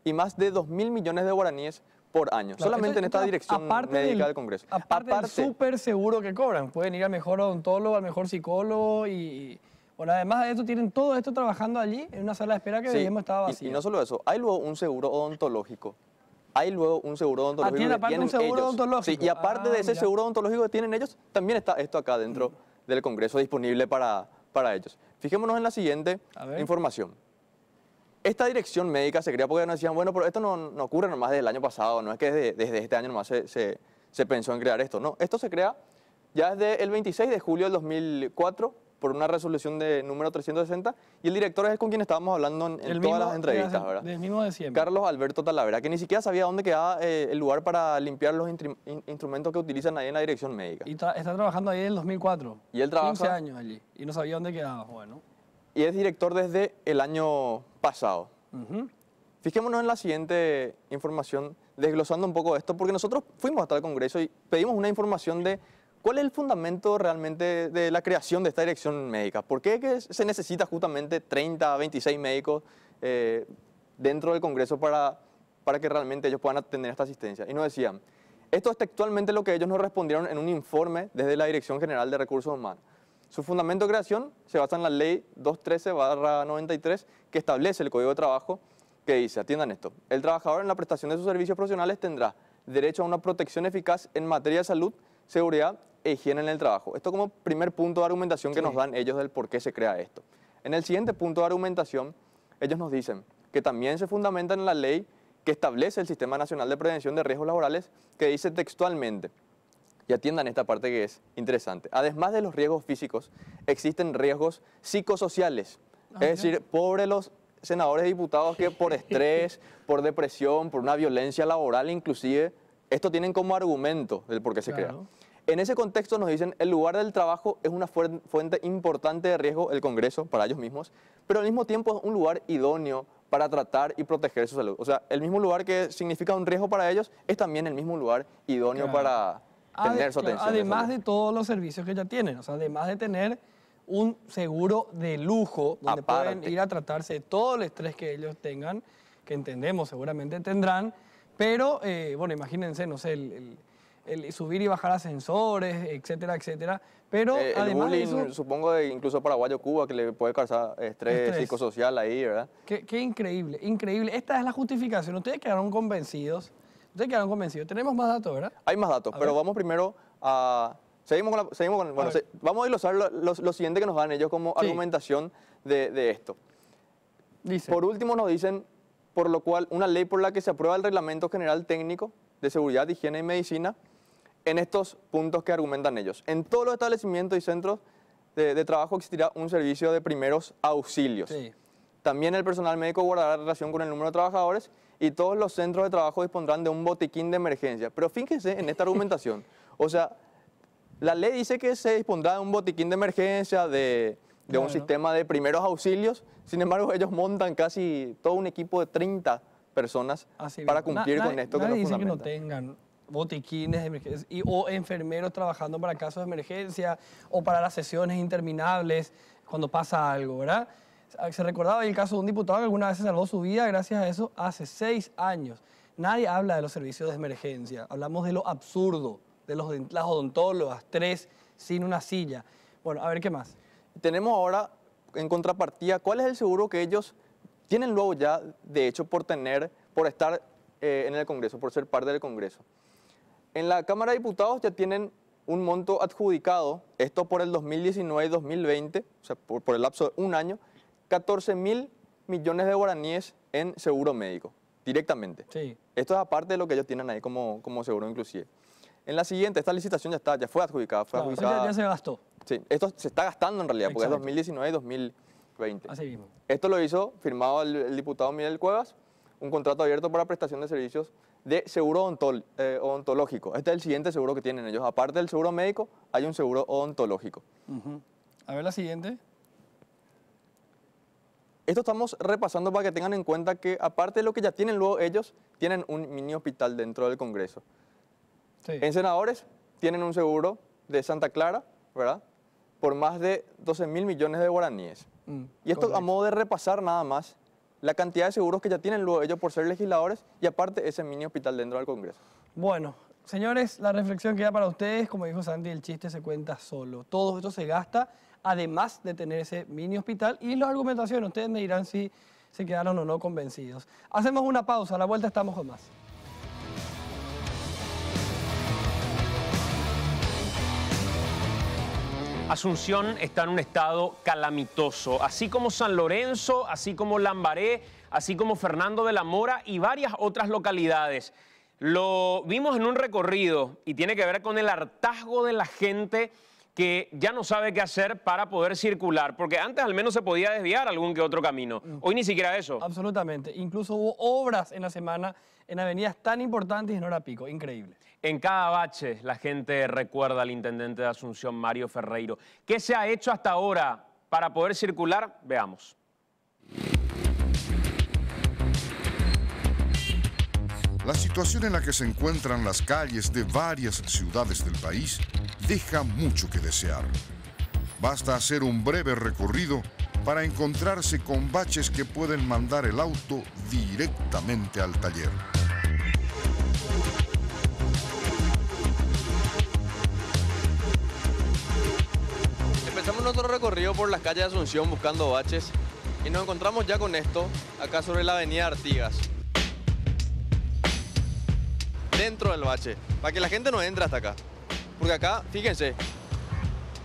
y más de 2.000 millones de guaraníes por año. Claro, solamente en esta dirección médica del Congreso. Aparte del súper seguro que cobran. Pueden ir al mejor odontólogo, al mejor psicólogo y bueno, además de eso tienen todo esto trabajando allí en una sala de espera que Sí, veíamos estaba vacía. y no solo eso, hay luego un seguro odontológico. ¿Tiene aparte un seguro ellos. odontológico? Sí, y aparte de ese mira. seguro odontológico que tienen ellos, también está esto acá dentro del Congreso disponible para ellos. Fijémonos en la siguiente información. Esta dirección médica se crea porque nos decían, bueno, pero esto no ocurre nomás desde el año pasado, no es que desde este año nomás se pensó en crear esto, no. Esto se crea ya desde el 26 de julio del 2004 por una resolución de número 360 y el director es con quien estábamos hablando en todas las entrevistas, ¿verdad? Del mismo de siempre. Carlos Alberto Talavera, que ni siquiera sabía dónde quedaba el lugar para limpiar los instrumentos que utilizan ahí en la dirección médica. Y está trabajando ahí en el 2004. Y él trabaja 15 años allí. Y no sabía dónde quedaba. Bueno. Y es director desde el año pasado. Fijémonos en la siguiente información, desglosando un poco esto, porque nosotros fuimos hasta el Congreso y pedimos una información de cuál es el fundamento realmente de la creación de esta dirección médica. ¿Por qué que se necesita justamente 30, 26 médicos dentro del Congreso para que realmente ellos puedan tener esta asistencia? Y nos decían, esto es textualmente lo que ellos nos respondieron en un informe desde la Dirección General de Recursos Humanos. Su fundamento de creación se basa en la Ley 213/93 que establece el Código de Trabajo que dice, atiendan esto, el trabajador en la prestación de sus servicios profesionales tendrá derecho a una protección eficaz en materia de salud, seguridad e higiene en el trabajo. Esto como primer punto de argumentación que nos dan ellos del por qué se crea esto. En el siguiente punto de argumentación, ellos nos dicen que también se fundamenta en la ley que establece el Sistema Nacional de Prevención de Riesgos Laborales, que dice textualmente, y atiendan esta parte que es interesante, además de los riesgos físicos, existen riesgos psicosociales. Es decir, pobres los senadores y diputados que por estrés, por depresión, por una violencia laboral inclusive, esto tienen como argumento del por qué se crea. En ese contexto nos dicen, el lugar del trabajo es una fuente importante de riesgo, el Congreso, para ellos mismos, pero al mismo tiempo es un lugar idóneo para tratar y proteger su salud. O sea, el mismo lugar que significa un riesgo para ellos es también el mismo lugar idóneo para tener su atención. Además de todos los servicios que ya tienen, o sea, además de tener un seguro de lujo donde pueden ir a tratarse de todo el estrés que ellos tengan, que entendemos seguramente tendrán, pero bueno, imagínense, no sé, el subir y bajar ascensores, etcétera, etcétera. Pero además bullying, de eso, supongo incluso Paraguayo, Cuba, que le puede causar estrés psicosocial ahí, ¿verdad? Qué increíble, increíble. Esta es la justificación. Ustedes quedaron convencidos. Tenemos más datos, ¿verdad? Hay más datos, pero vamos primero a... vamos a ilustrar lo siguiente que nos dan ellos como argumentación de esto. Por último nos dicen, por lo cual, una ley por la que se aprueba el Reglamento General Técnico de Seguridad, Higiene y Medicina, en estos puntos que argumentan ellos. En todos los establecimientos y centros de trabajo existirá un servicio de primeros auxilios. También el personal médico guardará relación con el número de trabajadores y todos los centros de trabajo dispondrán de un botiquín de emergencia. Pero fíjense en esta argumentación. O sea, la ley dice que se dispondrá de un botiquín de emergencia, de un sistema de primeros auxilios. Sin embargo, ellos montan casi todo un equipo de 30 personas para cumplir con esto que nos dice que no fundamenta. tengan botiquines de emergencia o enfermeros trabajando para casos de emergencia o para las sesiones interminables cuando pasa algo, ¿verdad? Se recordaba el caso de un diputado que alguna vez se salvó su vida gracias a eso hace 6 años. Nadie habla de los servicios de emergencia, hablamos de lo absurdo, de las odontólogas, 3 sin una silla. Bueno, a ver qué más. Tenemos ahora, en contrapartida, ¿cuál es el seguro que ellos tienen luego ya, de hecho, por estar en el Congreso, por ser parte del Congreso? En la Cámara de Diputados ya tienen un monto adjudicado, esto por el 2019 y 2020, o sea, por el lapso de un año, 14.000 millones de guaraníes en seguro médico, directamente. Esto es aparte de lo que ellos tienen ahí como seguro inclusive. En la siguiente, esta licitación ya fue adjudicada. Ya se gastó. Sí, esto se está gastando en realidad, porque es 2019 y 20. Así mismo. Esto lo hizo, firmado el diputado Miguel Cuevas, un contrato abierto para prestación de servicios de seguro odontológico. Este es el siguiente seguro que tienen ellos. Aparte del seguro médico, hay un seguro odontológico. A ver la siguiente. Esto estamos repasando para que tengan en cuenta que aparte de lo que ya tienen luego ellos, tienen un mini hospital dentro del Congreso. Sí. En Senadores tienen un seguro de Santa Clara, ¿verdad? Por más de 12.000 millones de guaraníes. Y esto correcto. a modo de repasar nada más la cantidad de seguros que ya tienen luego ellos por ser legisladores y aparte ese mini hospital dentro del Congreso. Bueno, señores, la reflexión queda para ustedes. Como dijo Santi, el chiste se cuenta solo. Todo esto se gasta, además de tener ese mini hospital. Y la argumentación, ustedes me dirán si se quedaron o no convencidos. Hacemos una pausa, a la vuelta estamos con más. Asunción está en un estado calamitoso, así como San Lorenzo, así como Lambaré, así como Fernando de la Mora y varias otras localidades. Lo vimos en un recorrido y tiene que ver con el hartazgo de la gente que ya no sabe qué hacer para poder circular, porque antes al menos se podía desviar algún que otro camino. Hoy ni siquiera eso. Absolutamente. Incluso hubo obras en la semana en avenidas tan importantes y en hora pico. Increíble. En cada bache la gente recuerda al intendente de Asunción, Mario Ferreiro. ¿Qué se ha hecho hasta ahora para poder circular? Veamos. La situación en la que se encuentran las calles de varias ciudades del país deja mucho que desear. Basta hacer un breve recorrido para encontrarse con baches que pueden mandar el auto directamente al taller. Empezamos nuestro recorrido por las calles de Asunción buscando baches y nos encontramos ya con esto, acá sobre la avenida Artigas. Dentro del bache, para que la gente no entre hasta acá. Porque acá, fíjense,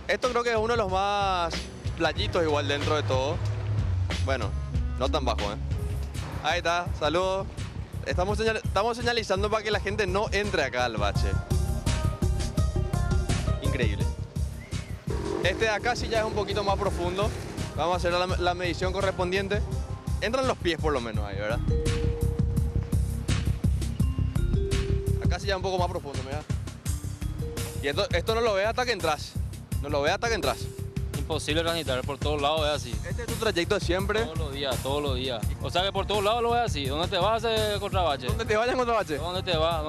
esto creo que es uno de los más playitos igual dentro de todo. Bueno, no tan bajo, ¿eh? Ahí está, saludos. Estamos señalizando para que la gente no entre acá al bache. Increíble. Este de acá sí ya es un poquito más profundo. Vamos a hacer la medición correspondiente. Entran los pies por lo menos ahí, ¿verdad? Acá sí ya es un poco más profundo, mira. Y esto no lo ves hasta que entras. No lo ves hasta que entras. Imposible transitar, por todos lados es así. ¿Este es tu trayecto de siempre? Todos los días, todos los días. O sea que por todos lados lo ves así. ¿Dónde te vas a contrabache? ¿Dónde te vayas contra bache? ¿Dónde te vas?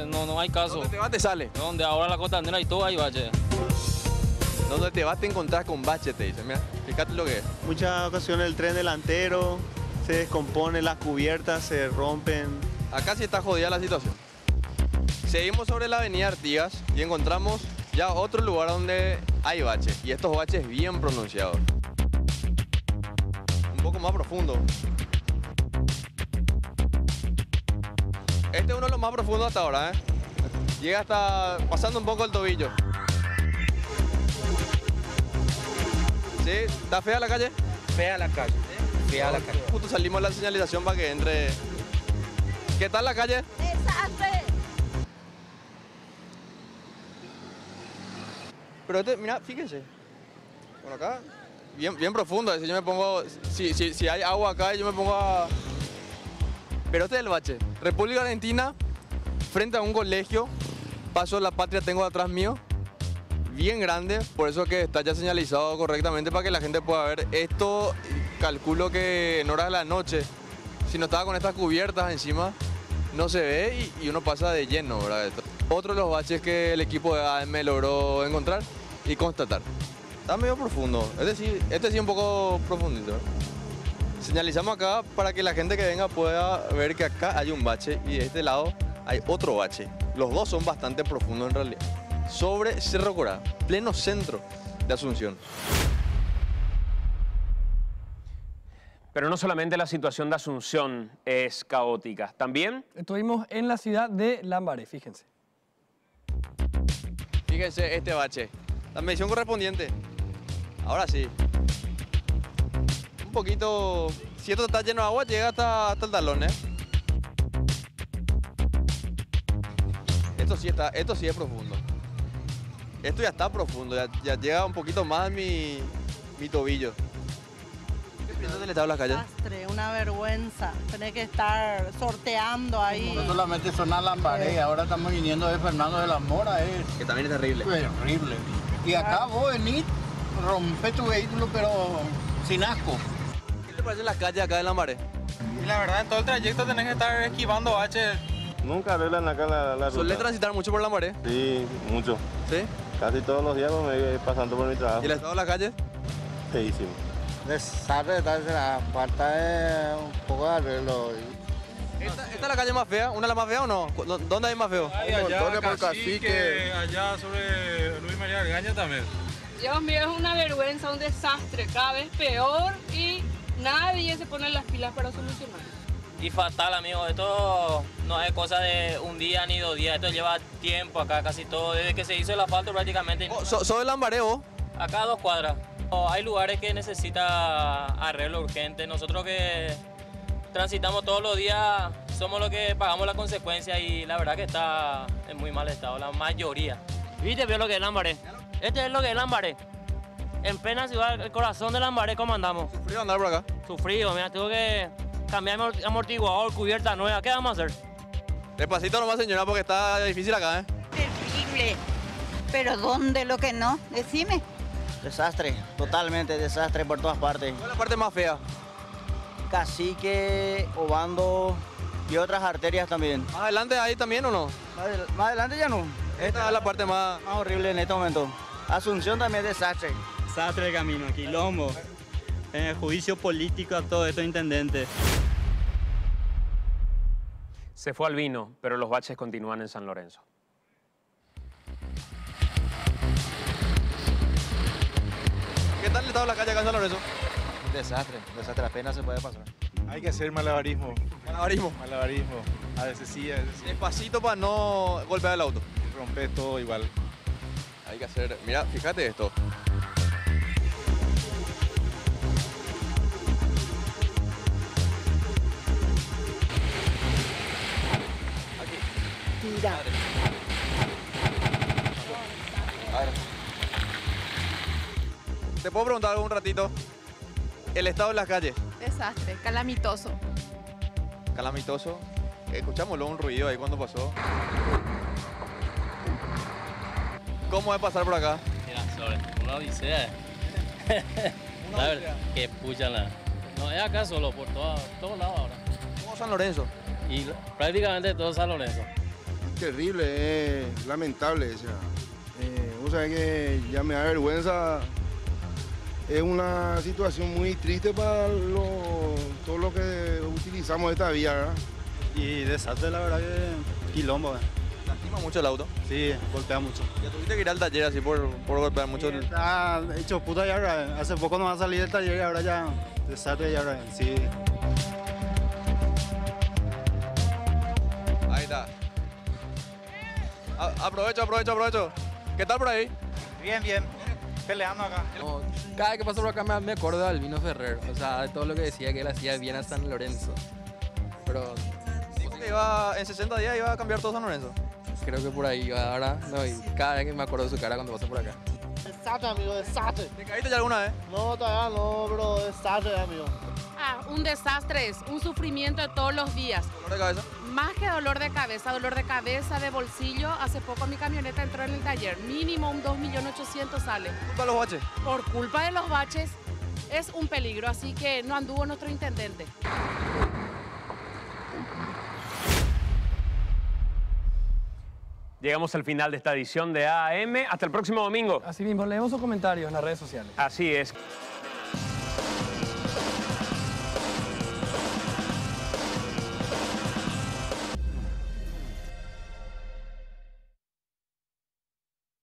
No hay caso. ¿Dónde te vas te sale? Donde ahora la costanera y todo hay bache. Donde te vas te encontrás con bache, te dicen. Mira, fíjate lo que es. Muchas ocasiones el tren delantero se descompone, las cubiertas se rompen. Acá sí está jodida la situación. Seguimos sobre la avenida Artigas y encontramos ya otro lugar donde hay baches. Y estos baches bien pronunciados. Un poco más profundo. Este es uno de los más profundos hasta ahora, ¿eh? Llega hasta pasando un poco el tobillo. ¿Sí? ¿Está fea la calle? Fea la calle. Fea la calle. Justo salimos de la señalización para que entre. ¿Qué tal la calle? Pero mira, fíjense. Por acá, bien profundo. Si yo me pongo, si hay agua acá, yo me pongo a... Pero este es el bache. República Argentina, frente a un colegio. Paso La Patria tengo atrás mío. Bien grande, por eso que está ya señalizado correctamente para que la gente pueda ver. Esto, calculo que en horas de la noche, si no estaba con estas cubiertas encima, no se ve y uno pasa de lleno, ¿verdad? Esto. Otro de los baches que el equipo de AM logró encontrar y constatar. Está medio profundo, es decir, este sí es un poco profundito. Señalizamos acá para que la gente que venga pueda ver que acá hay un bache y de este lado hay otro bache. Los dos son bastante profundos en realidad. Sobre Cerro Corá, pleno centro de Asunción. Pero no solamente la situación de Asunción es caótica, también... Estuvimos en la ciudad de Lambaré, fíjense. Fíjense este bache, la medición correspondiente. Ahora sí. Un poquito, si esto está lleno de agua, llega hasta el talón, ¿eh? Esto sí es profundo. Esto ya está profundo, ya llega un poquito más mi tobillo. sientes del estado de las calles? Desastre, una vergüenza. Tenés que estar sorteando ahí. No solamente son a Lambaré, ahora estamos viniendo de Fernando de la Mora. Que también es terrible. Terrible. Y acá vos venís, rompés tu vehículo, pero sin asco. ¿Qué te parecen las calles acá de Lambaré? Y la verdad, en todo el trayecto tenés que estar esquivando baches. Nunca arreglan acá la ruta. ¿Suele transitar mucho por Lambaré? Sí, mucho. ¿Sí? Casi todos los días me voy pasando por mi trabajo. ¿Y el estado de las calles? Feísimo. Desastre, falta un poco de arreglo. ¿Esta es la calle más fea? ¿Una de las más feas o no? ¿Dónde hay más feo? Hay allá, Cacique, allá sobre Luis María Argaña también. Dios mío, es una vergüenza, un desastre, cada vez peor y nadie se pone las pilas para solucionar. Y fatal, amigo, esto no es cosa de un día ni 2 días, esto lleva tiempo acá, casi todo, desde que se hizo el asfalto prácticamente. ¿Sos de Lambaré vos? Acá a 2 cuadras. Hay lugares que necesita arreglo urgente, nosotros que transitamos todos los días somos los que pagamos la consecuencia y la verdad que está en muy mal estado, la mayoría. ¿Viste? Vio lo que es Lambaré. Este es lo que es Lambaré. En plena ciudad, el corazón de Lambaré, ¿cómo andamos? ¿Sufrido andar por acá? Sufrido, mira, tengo que cambiar amortiguador, cubierta nueva, ¿qué vamos a hacer? Despacito nomás, señora, porque está difícil acá, ¿eh? Terrible. ¿Pero dónde lo que no? Decime. Desastre, totalmente desastre por todas partes. ¿Cuál es la parte más fea? Cacique, Obando y otras arterias también. ¿Más adelante hay también o no? Más adelante ya no. Esta es la parte más horrible en este momento. Asunción también es desastre. Desastre de camino, quilombo. En el juicio político a todos estos intendentes. Se fue al vino, pero los baches continúan en San Lorenzo. ¿Qué tal el estado de la calle acá en San Lorenzo? Desastre, apenas se puede pasar. Hay que hacer malabarismo. ¿Malabarismo? Malabarismo. A veces sí, a veces sí. Despacito para no golpear el auto. Romper todo igual. Hay que hacer... Mira, fíjate esto. Tira. A ver. ¿Te puedo preguntar algo un ratito? El estado de las calles. Desastre, calamitoso. Calamitoso. Escuchámoslo un ruido ahí cuando pasó. ¿Cómo es pasar por acá? Mira, sobre una odisea. La verdad, que pucha la... No, es acá solo, por todos lados ahora. ¿Cómo San Lorenzo? Y prácticamente todo San Lorenzo. Terrible, es lamentable. O sea, vos sabés que ya me da vergüenza. Es una situación muy triste para todo lo que utilizamos esta vía, ¿verdad? Y desastre, la verdad que quilombo. ¿Lastima mucho el auto? Sí, golpea mucho. ¿Ya tuviste que ir al taller así por golpear mucho? Está hecho puta ya ahora. Hace poco nos va a salir del taller y ahora ya desastre ya ahora. Sí. Ahí está. Aprovecho. ¿Qué tal por ahí? Bien. Peleando acá. No, cada vez que paso por acá me acuerdo de Albino Ferrer, o sea, de todo lo que decía que él hacía bien a San Lorenzo. Pero... Dijo que en 60 días iba a cambiar todo San Lorenzo. Creo que por ahí va ahora, no, y cada vez que me acuerdo de su cara cuando paso por acá. Desastre, amigo, desastre. ¿Te caíste ya alguna vez? No, todavía no, pero desastre, amigo. Un desastre es un sufrimiento de todos los días. ¿Dolor de cabeza? Más que dolor de cabeza, de bolsillo. Hace poco mi camioneta entró en el taller. Mínimo un 2.800.000 sale. ¿Por culpa de los baches? Por culpa de los baches es un peligro, así que no anduvo nuestro intendente. Llegamos al final de esta edición de AM. Hasta el próximo domingo. Así mismo, leemos sus comentarios en las redes sociales. Así es.